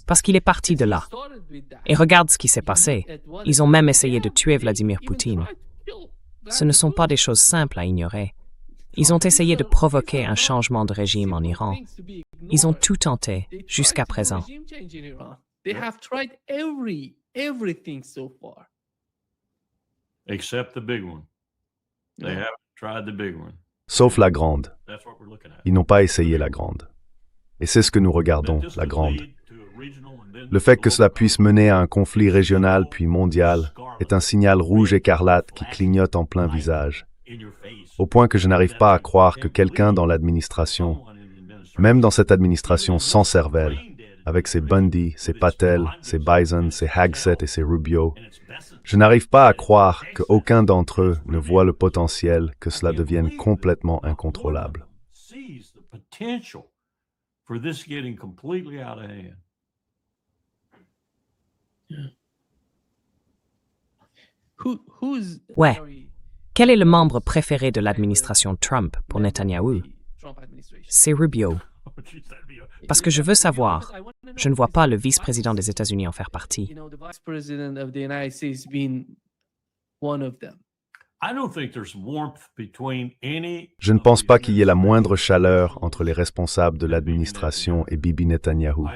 Parce qu'il est parti de là. Et regarde ce qui s'est passé. Ils ont même essayé de tuer Vladimir Poutine. Ce ne sont pas des choses simples à ignorer. Ils ont essayé de provoquer un changement de régime en Iran. Ils ont tout tenté jusqu'à présent. They have tried everything so far. Except the big one. They haven't tried the big one. Sauf la grande. That's what we're looking at. Ils n'ont pas essayé la grande. Et c'est ce que nous regardons, la grande. Le fait que cela puisse mener à un conflit régional puis mondial est un signal rouge écarlate qui clignote en plein visage, au point que je n'arrive pas à croire que quelqu'un dans l'administration, même dans cette administration sans cervelle, avec ses Bundy, ses Patel, ses Bison, ses Hagsett et ses Rubio, je n'arrive pas à croire qu'aucun d'entre eux ne voit le potentiel que cela devienne complètement incontrôlable. For this getting completely out of hand. Ouais. Quel est le membre préféré de l'administration Trump pour Netanyahou? C'est Rubio. Parce que je veux savoir, je ne vois pas le vice-président des États-Unis en faire partie. Je ne pense pas qu'il y ait la moindre chaleur entre les responsables de l'administration et Bibi Netanyahou.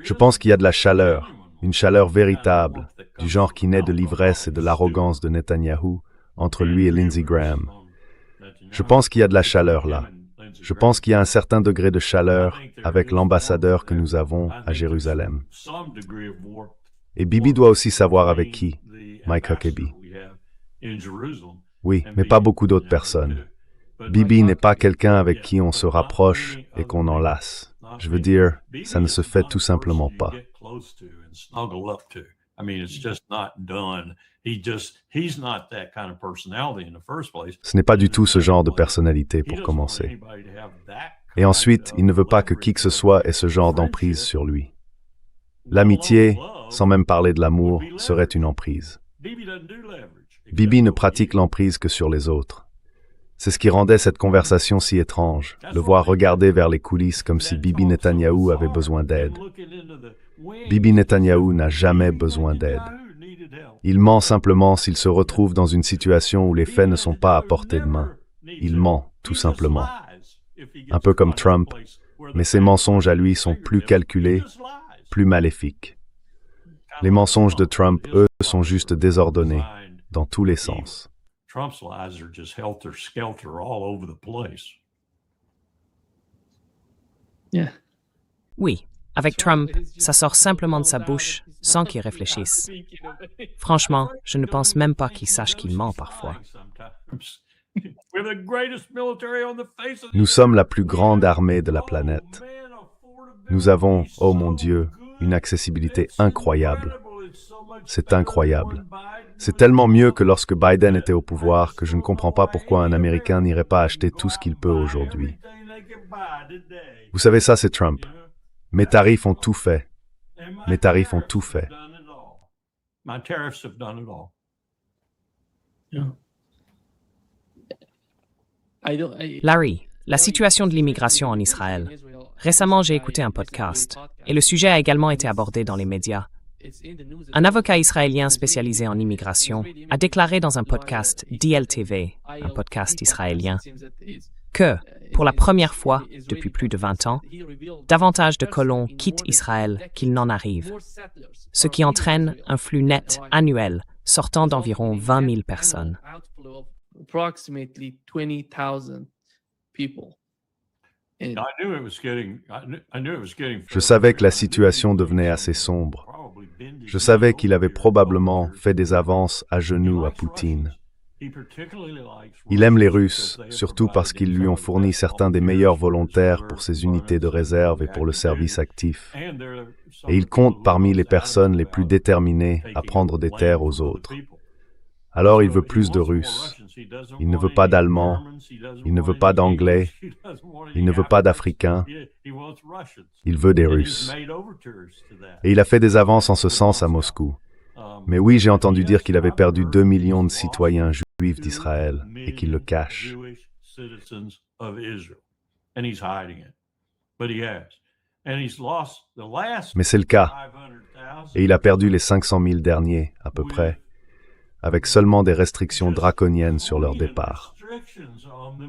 Je pense qu'il y a de la chaleur, une chaleur véritable, du genre qui naît de l'ivresse et de l'arrogance de Netanyahou, entre lui et Lindsey Graham. Je pense qu'il y a de la chaleur là. Je pense qu'il y a un certain degré de chaleur avec l'ambassadeur que nous avons à Jérusalem. Et Bibi doit aussi savoir avec qui, Mike Huckabee. Oui, mais pas beaucoup d'autres personnes. Bibi n'est pas quelqu'un avec qui on se rapproche et qu'on enlace. Je veux dire, ça ne se fait tout simplement pas. Ce n'est pas du tout ce genre de personnalité pour commencer. Et ensuite, il ne veut pas que qui que ce soit ait ce genre d'emprise sur lui. L'amitié, sans même parler de l'amour, serait une emprise. Bibi ne pratique l'emprise que sur les autres. C'est ce qui rendait cette conversation si étrange, le voir regarder vers les coulisses comme si Bibi Netanyahou avait besoin d'aide. Bibi Netanyahou n'a jamais besoin d'aide. Il ment simplement s'il se retrouve dans une situation où les faits ne sont pas à portée de main. Il ment, tout simplement. Un peu comme Trump, mais ses mensonges à lui sont plus calculés, plus maléfiques. Les mensonges de Trump, eux, sont juste désordonnés, dans tous les sens. Trump's lies are just helter-skelter all over the place. Yeah. Oui, avec Trump, ça sort simplement de sa bouche sans qu'il réfléchisse. Franchement, je ne pense même pas qu'il sache qu'il ment parfois. Nous sommes la plus grande armée de la planète. Nous avons, oh mon Dieu, une accessibilité incroyable. C'est incroyable. C'est tellement mieux que lorsque Biden était au pouvoir que je ne comprends pas pourquoi un Américain n'irait pas acheter tout ce qu'il peut aujourd'hui. Vous savez, ça c'est Trump. Mes tarifs ont tout fait. Mes tarifs ont tout fait. Larry, la situation de l'immigration en Israël. Récemment, j'ai écouté un podcast et le sujet a également été abordé dans les médias. Un avocat israélien spécialisé en immigration a déclaré dans un podcast DLTV, un podcast israélien, que, pour la première fois depuis plus de 20 ans, davantage de colons quittent Israël qu'il n'en arrive, ce qui entraîne un flux net annuel sortant d'environ 20 000 personnes. Je savais que la situation devenait assez sombre. Je savais qu'il avait probablement fait des avances à genoux à Poutine. Il aime les Russes, surtout parce qu'ils lui ont fourni certains des meilleurs volontaires pour ses unités de réserve et pour le service actif. Et il compte parmi les personnes les plus déterminées à prendre des terres aux autres. Alors il veut plus de Russes. Il ne veut pas d'Allemands, il ne veut pas d'Anglais, il ne veut pas d'Africains, il veut des Russes. Et il a fait des avances en ce sens à Moscou. Mais oui, j'ai entendu dire qu'il avait perdu 2 millions de citoyens juifs d'Israël et qu'il le cache. Mais c'est le cas. Et il a perdu les 500 000 derniers, à peu près, avec seulement des restrictions draconiennes sur leur départ.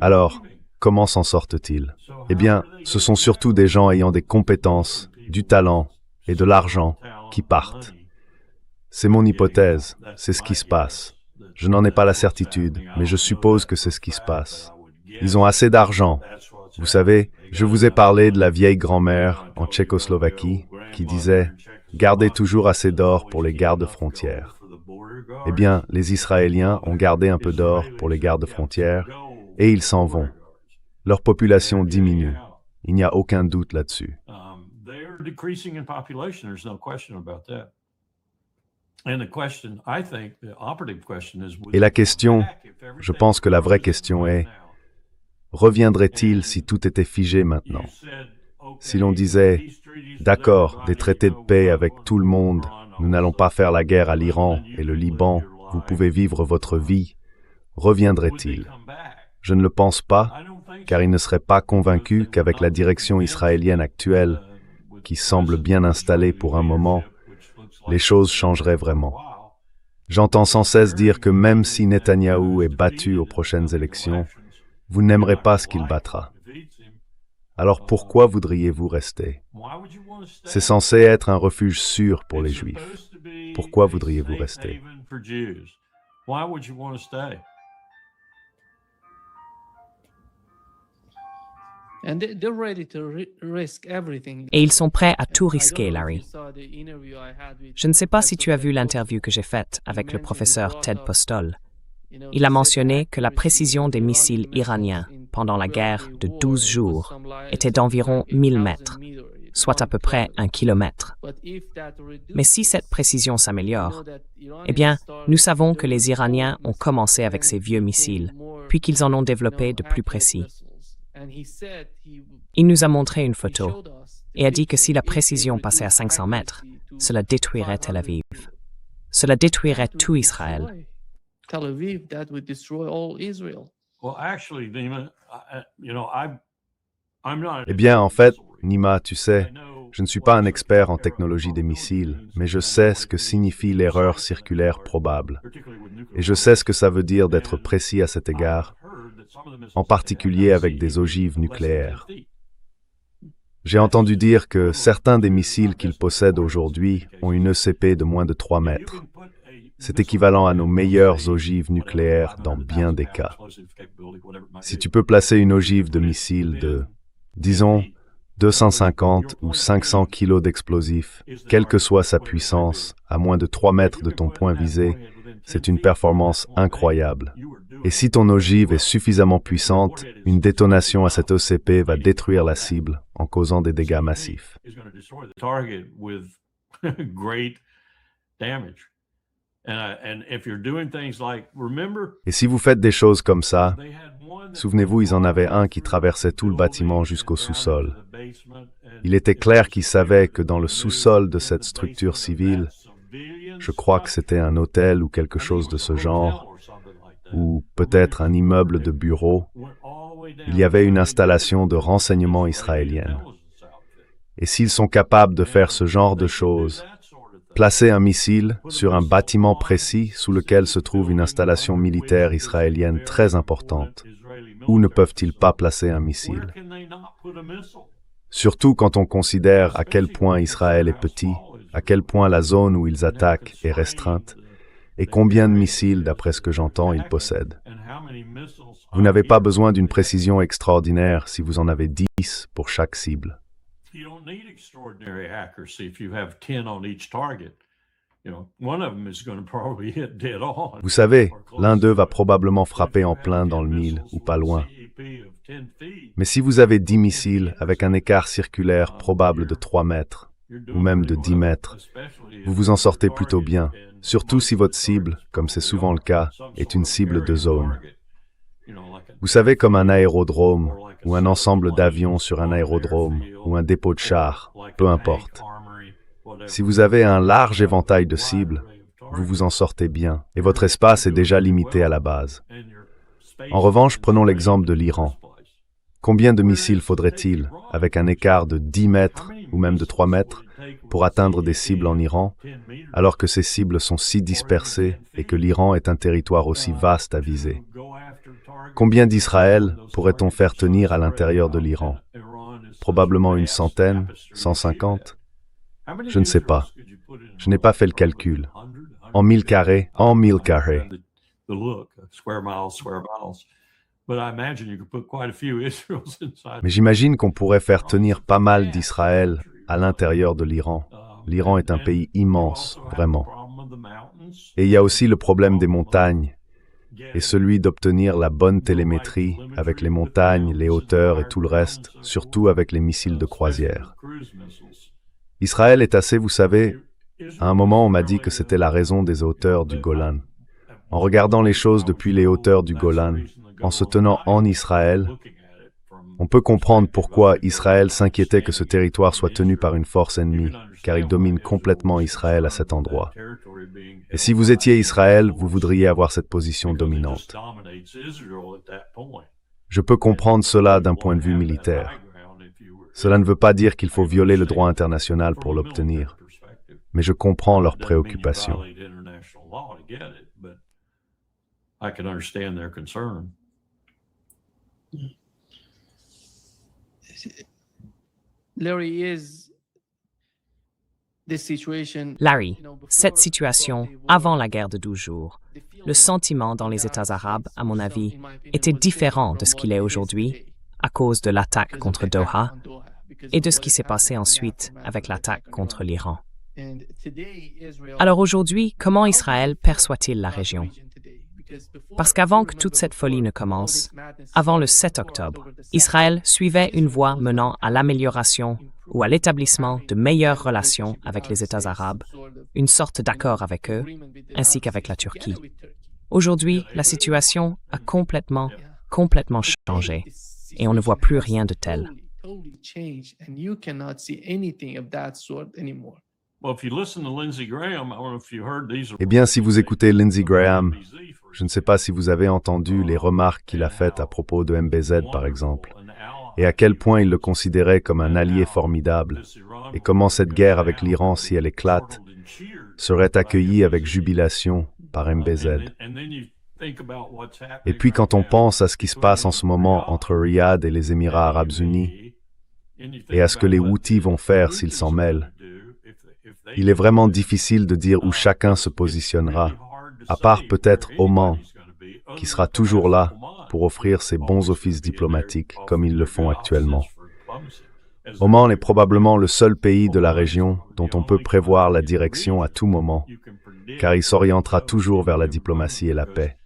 Alors, comment s'en sortent-ils? Eh bien, ce sont surtout des gens ayant des compétences, du talent et de l'argent qui partent. C'est mon hypothèse, c'est ce qui se passe. Je n'en ai pas la certitude, mais je suppose que c'est ce qui se passe. Ils ont assez d'argent. Vous savez, je vous ai parlé de la vieille grand-mère en Tchécoslovaquie qui disait « Gardez toujours assez d'or pour les gardes-frontières ». Eh bien, les Israéliens ont gardé un peu d'or pour les gardes-frontières et ils s'en vont. Leur population diminue. Il n'y a aucun doute là-dessus. Et la question, je pense que la vraie question est, reviendrait-il si tout était figé maintenant? Si l'on disait, d'accord, des traités de paix avec tout le monde, nous n'allons pas faire la guerre à l'Iran et le Liban, vous pouvez vivre votre vie, reviendrait-il? Je ne le pense pas, car il ne serait pas convaincu qu'avec la direction israélienne actuelle, qui semble bien installée pour un moment, les choses changeraient vraiment. J'entends sans cesse dire que même si Netanyahou est battu aux prochaines élections, vous n'aimerez pas ce qu'il battra. Alors pourquoi voudriez-vous rester? C'est censé être un refuge sûr pour les Juifs. Pourquoi voudriez-vous rester? Et ils sont prêts à tout risquer, Larry. Je ne sais pas si tu as vu l'interview que j'ai faite avec le professeur Ted Postol. Il a mentionné que la précision des missiles iraniens pendant la guerre de 12 jours était d'environ 1000 mètres, soit à peu près 1 kilomètre. Mais si cette précision s'améliore, eh bien, nous savons que les Iraniens ont commencé avec ces vieux missiles, puis qu'ils en ont développé de plus précis. Il nous a montré une photo et a dit que si la précision passait à 500 mètres, cela détruirait Tel Aviv. Cela détruirait tout Israël. Eh bien, en fait, Nima, tu sais, je ne suis pas un expert en technologie des missiles, mais je sais ce que signifie l'erreur circulaire probable. Et je sais ce que ça veut dire d'être précis à cet égard, en particulier avec des ogives nucléaires. J'ai entendu dire que certains des missiles qu'ils possèdent aujourd'hui ont une ECP de moins de 3 mètres. C'est équivalent à nos meilleures ogives nucléaires dans bien des cas. Si tu peux placer une ogive de missile de, disons, 250 ou 500 kilos d'explosifs, quelle que soit sa puissance, à moins de 3 mètres de ton point visé, c'est une performance incroyable. Et si ton ogive est suffisamment puissante, une détonation à cette ECP va détruire la cible en causant des dégâts massifs. Et si vous faites des choses comme ça, souvenez-vous, ils en avaient un qui traversait tout le bâtiment jusqu'au sous-sol. Il était clair qu'ils savaient que dans le sous-sol de cette structure civile, je crois que c'était un hôtel ou quelque chose de ce genre, ou peut-être un immeuble de bureaux, il y avait une installation de renseignement israélienne. Et s'ils sont capables de faire ce genre de choses, placer un missile sur un bâtiment précis sous lequel se trouve une installation militaire israélienne très importante, où ne peuvent-ils pas placer un missile? Surtout quand on considère à quel point Israël est petit, à quel point la zone où ils attaquent est restreinte, et combien de missiles, d'après ce que j'entends, ils possèdent. Vous n'avez pas besoin d'une précision extraordinaire si vous en avez 10 pour chaque cible. Vous savez, l'un d'eux va probablement frapper en plein dans le mille ou pas loin. Mais si vous avez 10 missiles avec un écart circulaire probable de 3 mètres, ou même de 10 mètres, vous vous en sortez plutôt bien, surtout si votre cible, comme c'est souvent le cas, est une cible de zone. Vous savez, comme un aérodrome, ou un ensemble d'avions sur un aérodrome, ou un dépôt de chars, peu importe. Si vous avez un large éventail de cibles, vous vous en sortez bien, et votre espace est déjà limité à la base. En revanche, prenons l'exemple de l'Iran. Combien de missiles faudrait-il, avec un écart de 10 mètres ou même de 3 mètres, pour atteindre des cibles en Iran, alors que ces cibles sont si dispersées et que l'Iran est un territoire aussi vaste à viser? Combien d'Israël pourrait-on faire tenir à l'intérieur de l'Iran? Probablement une centaine, 150? Je ne sais pas. Je n'ai pas fait le calcul. En 1000 carrés, en 1000 carrés. Mais j'imagine qu'on pourrait faire tenir pas mal d'Israël à l'intérieur de l'Iran. L'Iran est un pays immense, vraiment. Et il y a aussi le problème des montagnes, et celui d'obtenir la bonne télémétrie avec les montagnes, les hauteurs et tout le reste, surtout avec les missiles de croisière. Israël est assez, vous savez, à un moment on m'a dit que c'était la raison des hauteurs du Golan. En regardant les choses depuis les hauteurs du Golan, en se tenant en Israël, on peut comprendre pourquoi Israël s'inquiétait que ce territoire soit tenu par une force ennemie, car il domine complètement Israël à cet endroit. Et si vous étiez Israël, vous voudriez avoir cette position dominante. Je peux comprendre cela d'un point de vue militaire. Cela ne veut pas dire qu'il faut violer le droit international pour l'obtenir, mais je comprends leurs préoccupations. Larry, cette situation, avant la guerre de 12 jours, le sentiment dans les États arabes, à mon avis, était différent de ce qu'il est aujourd'hui, à cause de l'attaque contre Doha et de ce qui s'est passé ensuite avec l'attaque contre l'Iran. Alors aujourd'hui, comment Israël perçoit-il la région? Parce qu'avant que toute cette folie ne commence, avant le 7 octobre, Israël suivait une voie menant à l'amélioration ou à l'établissement de meilleures relations avec les États arabes, une sorte d'accord avec eux, ainsi qu'avec la Turquie. Aujourd'hui, la situation a complètement changé et on ne voit plus rien de tel. Eh bien, si vous écoutez Lindsey Graham, je ne sais pas si vous avez entendu les remarques qu'il a faites à propos de MBZ, par exemple, et à quel point il le considérait comme un allié formidable, et comment cette guerre avec l'Iran, si elle éclate, serait accueillie avec jubilation par MBZ. Et puis quand on pense à ce qui se passe en ce moment entre Riyad et les Émirats arabes unis, et à ce que les Houthis vont faire s'ils s'en mêlent, il est vraiment difficile de dire où chacun se positionnera, à part peut-être Oman, qui sera toujours là pour offrir ses bons offices diplomatiques comme ils le font actuellement. Oman est probablement le seul pays de la région dont on peut prévoir la direction à tout moment, car il s'orientera toujours vers la diplomatie et la paix.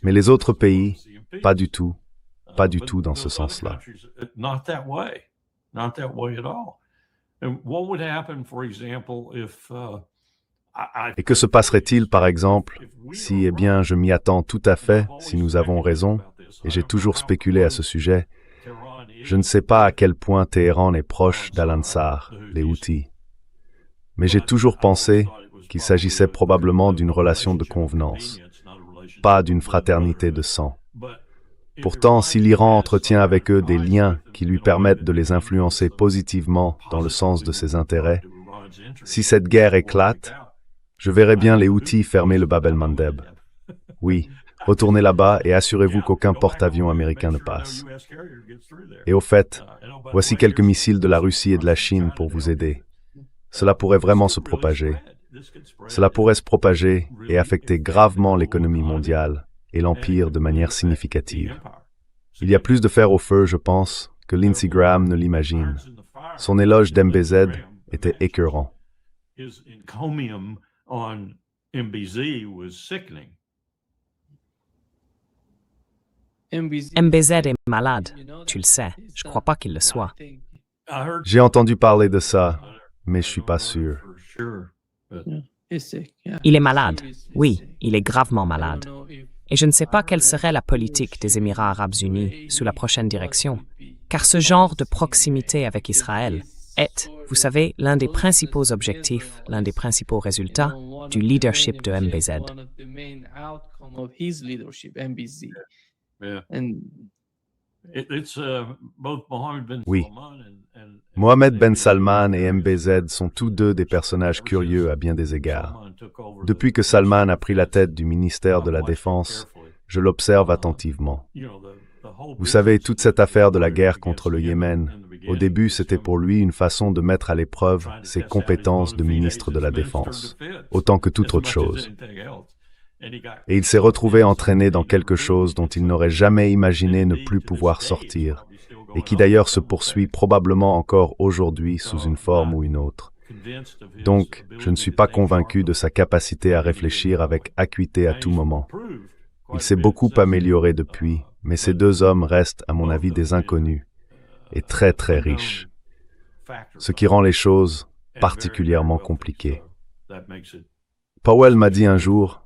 Mais les autres pays, pas du tout dans ce sens-là. Et que se passerait-il, par exemple, si, eh bien, je m'y attends tout à fait, si nous avons raison, et j'ai toujours spéculé à ce sujet, je ne sais pas à quel point Téhéran est proche d'Al-Ansar, les Houthis. Mais j'ai toujours pensé qu'il s'agissait probablement d'une relation de convenance, pas d'une fraternité de sang. Pourtant, si l'Iran entretient avec eux des liens qui lui permettent de les influencer positivement dans le sens de ses intérêts, si cette guerre éclate, je verrai bien les Houthis fermer le Bab el-Mandeb. Oui, retournez là-bas et assurez-vous qu'aucun porte-avions américain ne passe. Et au fait, voici quelques missiles de la Russie et de la Chine pour vous aider. Cela pourrait vraiment se propager. Cela pourrait se propager et affecter gravement l'économie mondiale et l'Empire de manière significative. Il y a plus de fer au feu, je pense, que Lindsey Graham ne l'imagine. Son éloge d'MBZ était écœurant. on MBZ was sickening. MBZ est malade, tu le sais. Je crois pas qu'il le soit. I heard J'ai entendu parler de ça, mais je suis pas sûr. for sure. But Il est malade. Oui, il est gravement malade. Et je ne sais pas quelle serait la politique des Émirats arabes unis sous la prochaine direction, car ce genre de proximité avec Israël est, vous savez, l'un des principaux objectifs, l'un des principaux résultats du leadership de MBZ. yeah, it's both Mohammed bin Oui. Salman and Mohammed Ben Salman et MBZ sont tous deux des personnages curieux à bien des égards. Salman took over Depuis que Salman a pris la tête du ministère de la Défense, je l'observe attentivement. Vous savez, toute cette affaire de la guerre contre le Yémen, au début, c'était pour lui une façon de mettre à l'épreuve ses compétences de ministre de la Défense, autant que toute autre chose. Et il s'est retrouvé entraîné dans quelque chose dont il n'aurait jamais imaginé ne plus pouvoir sortir, et qui d'ailleurs se poursuit probablement encore aujourd'hui sous une forme ou une autre. Donc, je ne suis pas convaincu de sa capacité à réfléchir avec acuité à tout moment. Il s'est beaucoup amélioré depuis, mais ces deux hommes restent, à mon avis, des inconnus, et très très riches, ce qui rend les choses particulièrement compliquées. Powell m'a dit un jour,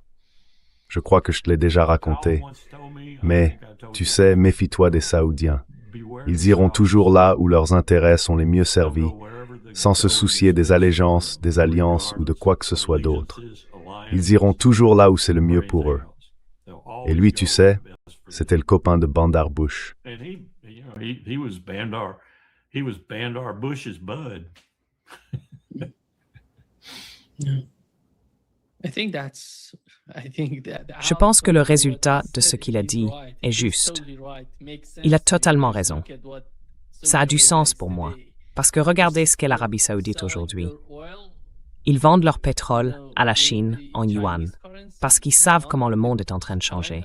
je crois que je te l'ai déjà raconté, mais, tu sais, méfie-toi des Saoudiens. Ils iront toujours là où leurs intérêts sont les mieux servis, sans se soucier des allégeances, des alliances ou de quoi que ce soit d'autre. Ils iront toujours là où c'est le mieux pour eux. Et lui, tu sais, c'était le copain de Bandar Bush. He was Bandar Bush's bud. Je pense que le résultat de ce qu'il a dit est juste. Il a totalement raison. Ça a du sens pour moi, parce que regardez ce qu'est l'Arabie saoudite aujourd'hui. Ils vendent leur pétrole à la Chine en yuan, parce qu'ils savent comment le monde est en train de changer.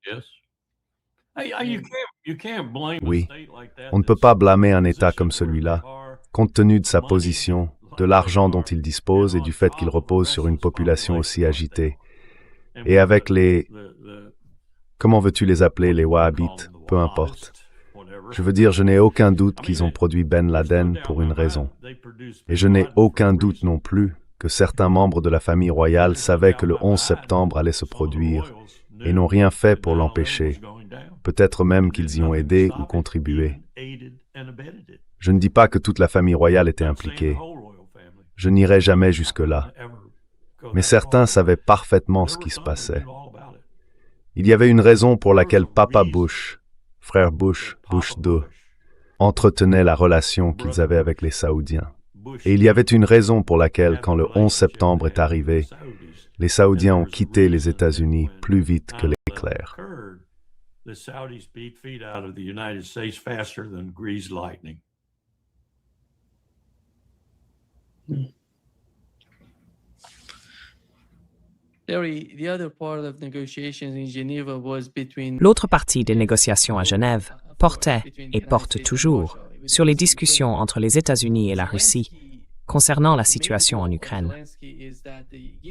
Yes. You can't blame Oui. a state like that. On ne peut pas blâmer un État comme celui-là, compte tenu de sa position, de l'argent dont il dispose et du fait qu'il repose sur une population aussi agitée. Et avec les... Comment veux-tu les appeler, les Wahhabites? Peu importe. Je veux dire, je n'ai aucun doute qu'ils ont produit Ben Laden pour une raison. Et je n'ai aucun doute non plus que certains membres de la famille royale savaient que le 11 septembre allait se produire et n'ont rien fait pour l'empêcher. Peut-être même qu'ils y ont aidé ou contribué. Je ne dis pas que toute la famille royale était impliquée. Je n'irai jamais jusque-là. Mais certains savaient parfaitement ce qui se passait. Il y avait une raison pour laquelle Papa Bush, frère Bush, Bush II, entretenait la relation qu'ils avaient avec les Saoudiens. Et il y avait une raison pour laquelle, quand le 11 septembre est arrivé, les Saoudiens ont quitté les États-Unis plus vite que l'éclair. The Saudis beat feet out of the United States faster than greased lightning. L'autre partie des négociations à Genève portait, et porte toujours, sur les discussions entre les États-Unis et la Russie concernant la situation en Ukraine.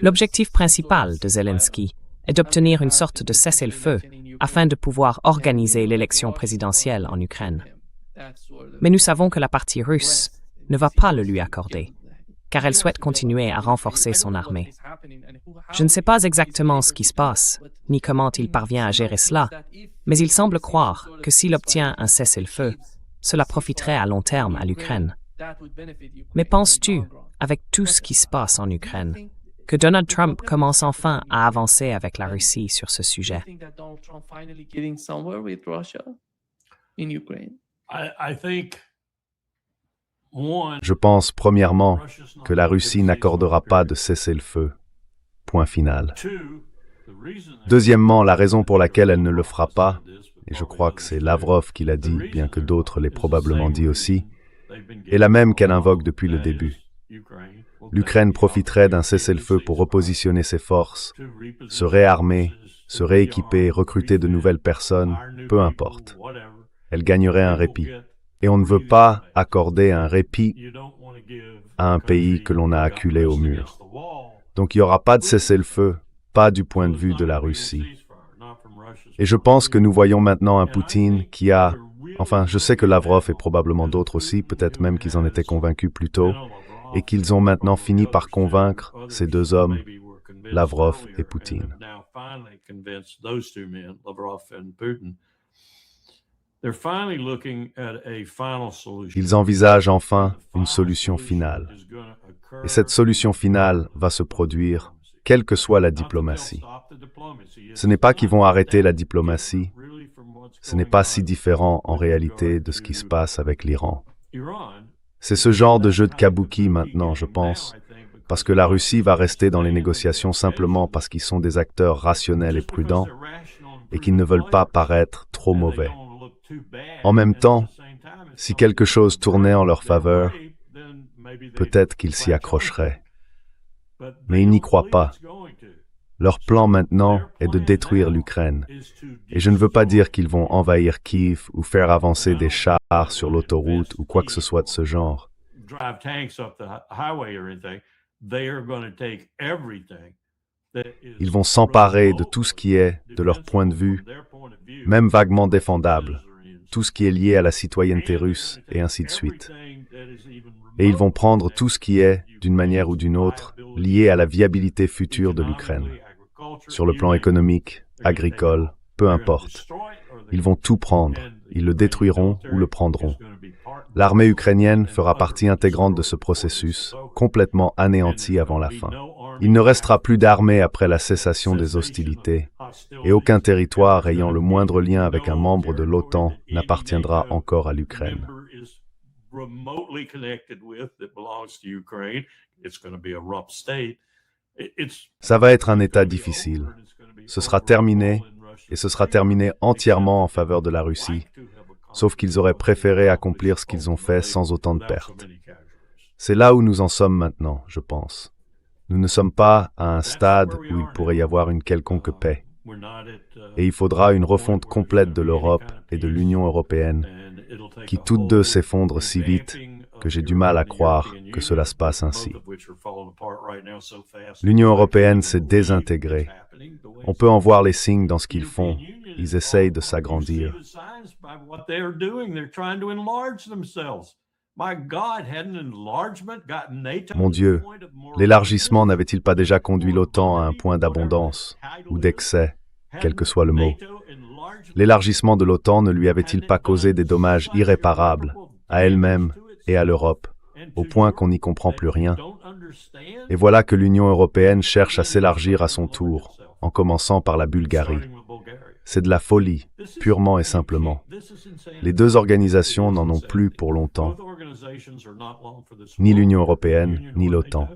L'objectif principal de Zelensky est d'obtenir une sorte de cessez-le-feu afin de pouvoir organiser l'élection présidentielle en Ukraine. Mais nous savons que la partie russe ne va pas le lui accorder, car elle souhaite continuer à renforcer son armée. Je ne sais pas exactement ce qui se passe, ni comment il parvient à gérer cela, mais il semble croire que s'il obtient un cessez-le-feu, cela profiterait à long terme à l'Ukraine. Mais penses-tu, avec tout ce qui se passe en Ukraine, que Donald Trump commence enfin à avancer avec la Russie sur ce sujet? I think one, Je pense, premièrement, que la Russie n'accordera pas de cessez-le-feu. Point final. two, the reason Deuxièmement, la raison pour laquelle elle ne le fera pas, et je crois que c'est Lavrov qui l'a dit, bien que d'autres l'aient probablement dit aussi, est la même qu'elle invoque depuis le début. L'Ukraine profiterait d'un cessez-le-feu pour repositionner ses forces, se réarmer, se rééquiper, recruter de nouvelles personnes, peu importe. Elle gagnerait un répit. Et on ne veut pas accorder un répit à un pays que l'on a acculé au mur. Donc il n'y aura pas de cessez-le-feu, pas du point de vue de la Russie. Et je pense que nous voyons maintenant un Poutine qui a... Enfin, je sais que Lavrov et probablement d'autres aussi, peut-être même qu'ils en étaient convaincus plus tôt, et qu'ils ont maintenant fini par convaincre ces deux hommes, Lavrov et Poutine. Ils envisagent enfin une solution finale. Et cette solution finale va se produire, quelle que soit la diplomatie. Ce n'est pas qu'ils vont arrêter la diplomatie, ce n'est pas si différent en réalité de ce qui se passe avec l'Iran. C'est ce genre de jeu de kabuki maintenant, je pense, parce que la Russie va rester dans les négociations simplement parce qu'ils sont des acteurs rationnels et prudents et qu'ils ne veulent pas paraître trop mauvais. En même temps, si quelque chose tournait en leur faveur, peut-être qu'ils s'y accrocheraient. Mais ils n'y croient pas. Leur plan maintenant est de détruire l'Ukraine. Et je ne veux pas dire qu'ils vont envahir Kiev ou faire avancer des chars sur l'autoroute ou quoi que ce soit de ce genre. Ils vont s'emparer de tout ce qui est, de leur point de vue, même vaguement défendable, tout ce qui est lié à la citoyenneté russe, et ainsi de suite. Et ils vont prendre tout ce qui est, d'une manière ou d'une autre, lié à la viabilité future de l'Ukraine. Sur le plan économique, agricole, peu importe. Ils vont tout prendre, ils le détruiront ou le prendront. L'armée ukrainienne fera partie intégrante de ce processus, complètement anéantie avant la fin. Il ne restera plus d'armée après la cessation des hostilités, et aucun territoire ayant le moindre lien avec un membre de l'OTAN n'appartiendra encore à l'Ukraine. Ça va être un État difficile. Ce sera terminé, et ce sera terminé entièrement en faveur de la Russie, sauf qu'ils auraient préféré accomplir ce qu'ils ont fait sans autant de pertes. C'est là où nous en sommes maintenant, je pense. Nous ne sommes pas à un stade où il pourrait y avoir une quelconque paix. Et il faudra une refonte complète de l'Europe et de l'Union européenne, qui toutes deux s'effondrent si vite que j'ai du mal à croire que cela se passe ainsi. L'Union européenne s'est désintégrée. On peut en voir les signes dans ce qu'ils font. Ils essayent de s'agrandir. Mon Dieu, l'élargissement n'avait-il pas déjà conduit l'OTAN à un point d'abondance, ou d'excès, quel que soit le mot? L'élargissement de l'OTAN ne lui avait-il pas causé des dommages irréparables, à elle-même et à l'Europe, au point qu'on n'y comprend plus rien? Et voilà que l'Union européenne cherche à s'élargir à son tour, en commençant par la Bulgarie. C'est de la folie, purement et simplement. Les deux organisations n'en ont plus pour longtemps, ni l'Union européenne, ni l'OTAN.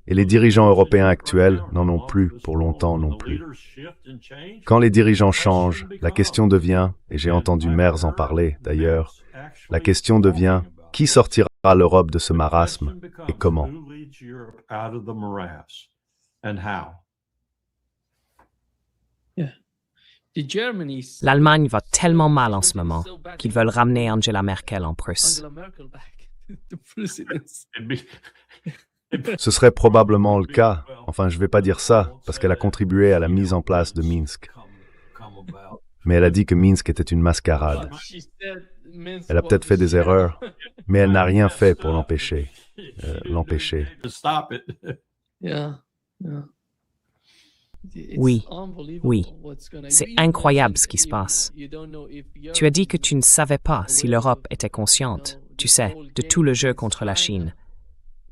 Et les dirigeants européens actuels n'en ont plus pour longtemps non plus. Quand les dirigeants changent, la question devient, et j'ai entendu Merz en parler d'ailleurs, la question devient, qui sortira l'Europe de ce marasme et comment? L'Allemagne va tellement mal en ce moment qu'ils veulent ramener Angela Merkel en Prusse. Ce serait probablement le cas. Enfin, je ne vais pas dire ça, parce qu'elle a contribué à la mise en place de Minsk. Mais elle a dit que Minsk était une mascarade. Elle a peut-être fait des erreurs, mais elle n'a rien fait pour l'empêcher. Oui, c'est incroyable ce qui se passe. Tu as dit que tu ne savais pas si l'Europe était consciente, tu sais, de tout le jeu contre la Chine.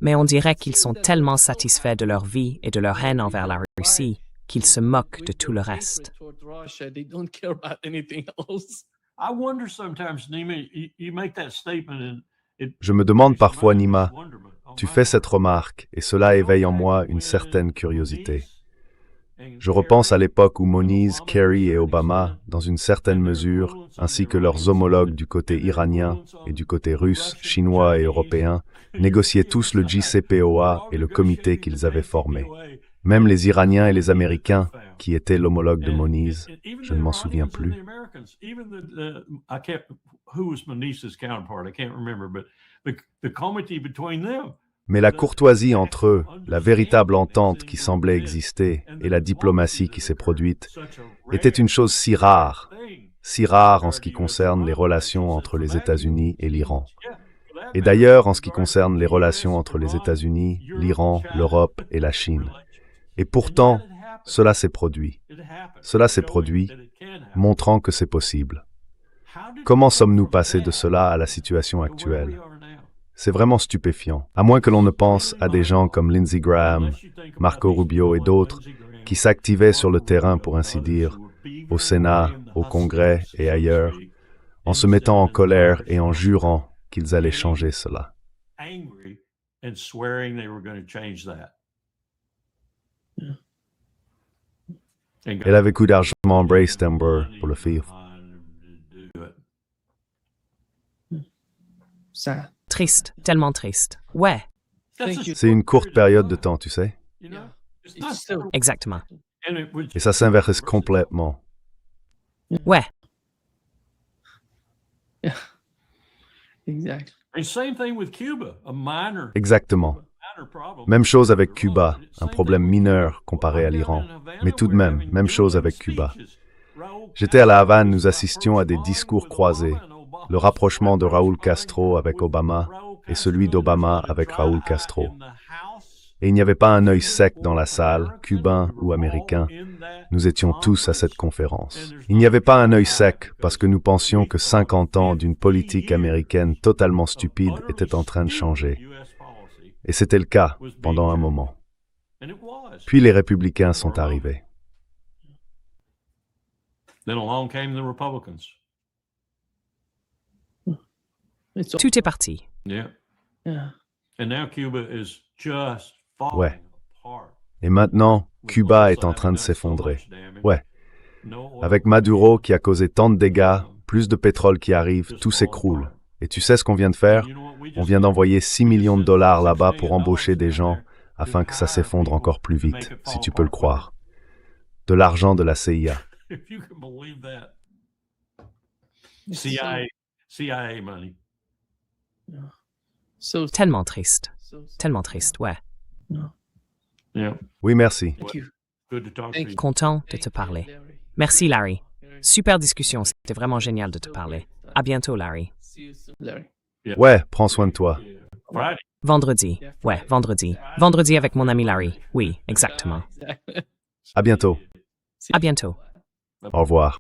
Mais on dirait qu'ils sont tellement satisfaits de leur vie et de leur haine envers la Russie qu'ils se moquent de tout le reste. Je me demande parfois, Nima, tu fais cette remarque et cela éveille en moi une certaine curiosité. Je repense à l'époque où Moniz, Kerry et Obama, dans une certaine mesure, ainsi que leurs homologues du côté iranien et du côté russe, chinois et européen, négociaient tous le JCPOA et le comité qu'ils avaient formé. Même les Iraniens et les Américains, qui étaient l'homologue de Moniz, je ne m'en souviens plus. Mais la courtoisie entre eux, la véritable entente qui semblait exister et la diplomatie qui s'est produite, était une chose si rare en ce qui concerne les relations entre les États-Unis et l'Iran. Et d'ailleurs, en ce qui concerne les relations entre les États-Unis, l'Iran, l'Europe et la Chine. Et pourtant, cela s'est produit. Cela s'est produit, montrant que c'est possible. Comment sommes-nous passés de cela à la situation actuelle? C'est vraiment stupéfiant, à moins que l'on ne pense à des gens comme Lindsey Graham, Marco Rubio et d'autres qui s'activaient sur le terrain, pour ainsi dire, au Sénat, au Congrès et ailleurs, en se mettant en colère et en jurant qu'ils allaient changer cela. Elle avait coup d'argent Brace Timber pour le faire. Sad. Triste, tellement triste. Ouais, C'est une courte période de temps, tu sais, It's still exactement. et ça s'inverse complètement. Ouais, exactly. Exactement. Même chose avec Cuba, un problème mineur comparé à l'Iran. Mais tout de même chose avec Cuba. J'étais à La Havane, nous assistions à des discours croisés, le rapprochement de Raúl Castro avec Obama et celui d'Obama avec Raúl Castro. Et il n'y avait pas un œil sec dans la salle, cubain ou américain. Nous étions tous à cette conférence. Il n'y avait pas un œil sec parce que nous pensions que 50 ans d'une politique américaine totalement stupide étaient en train de changer. Et c'était le cas pendant un moment. Puis les républicains sont arrivés. It's all, tout est parti. yeah. Ouais. Et maintenant, Cuba est en train de s'effondrer. Ouais. Avec Maduro qui a causé tant de dégâts, plus de pétrole qui arrive, tout s'écroule. Et tu sais ce qu'on vient de faire? On vient d'envoyer 6 millions de dollars là-bas pour embaucher des gens afin que ça s'effondre encore plus vite, si tu peux le croire. De l'argent de la CIA. CIA money. So Tellement triste, tellement triste, ouais. Yeah. Oui, merci. thank you. Good to talk to Thank you. you. Content de te parler. Merci, Larry. Super discussion, c'était vraiment génial de te parler. À bientôt, Larry. See you soon, Larry. Ouais, prends soin de toi. Friday. Vendredi. Ouais, vendredi. Vendredi avec mon ami Larry. Oui, exactement. Exactly. À bientôt. À bientôt. Au revoir.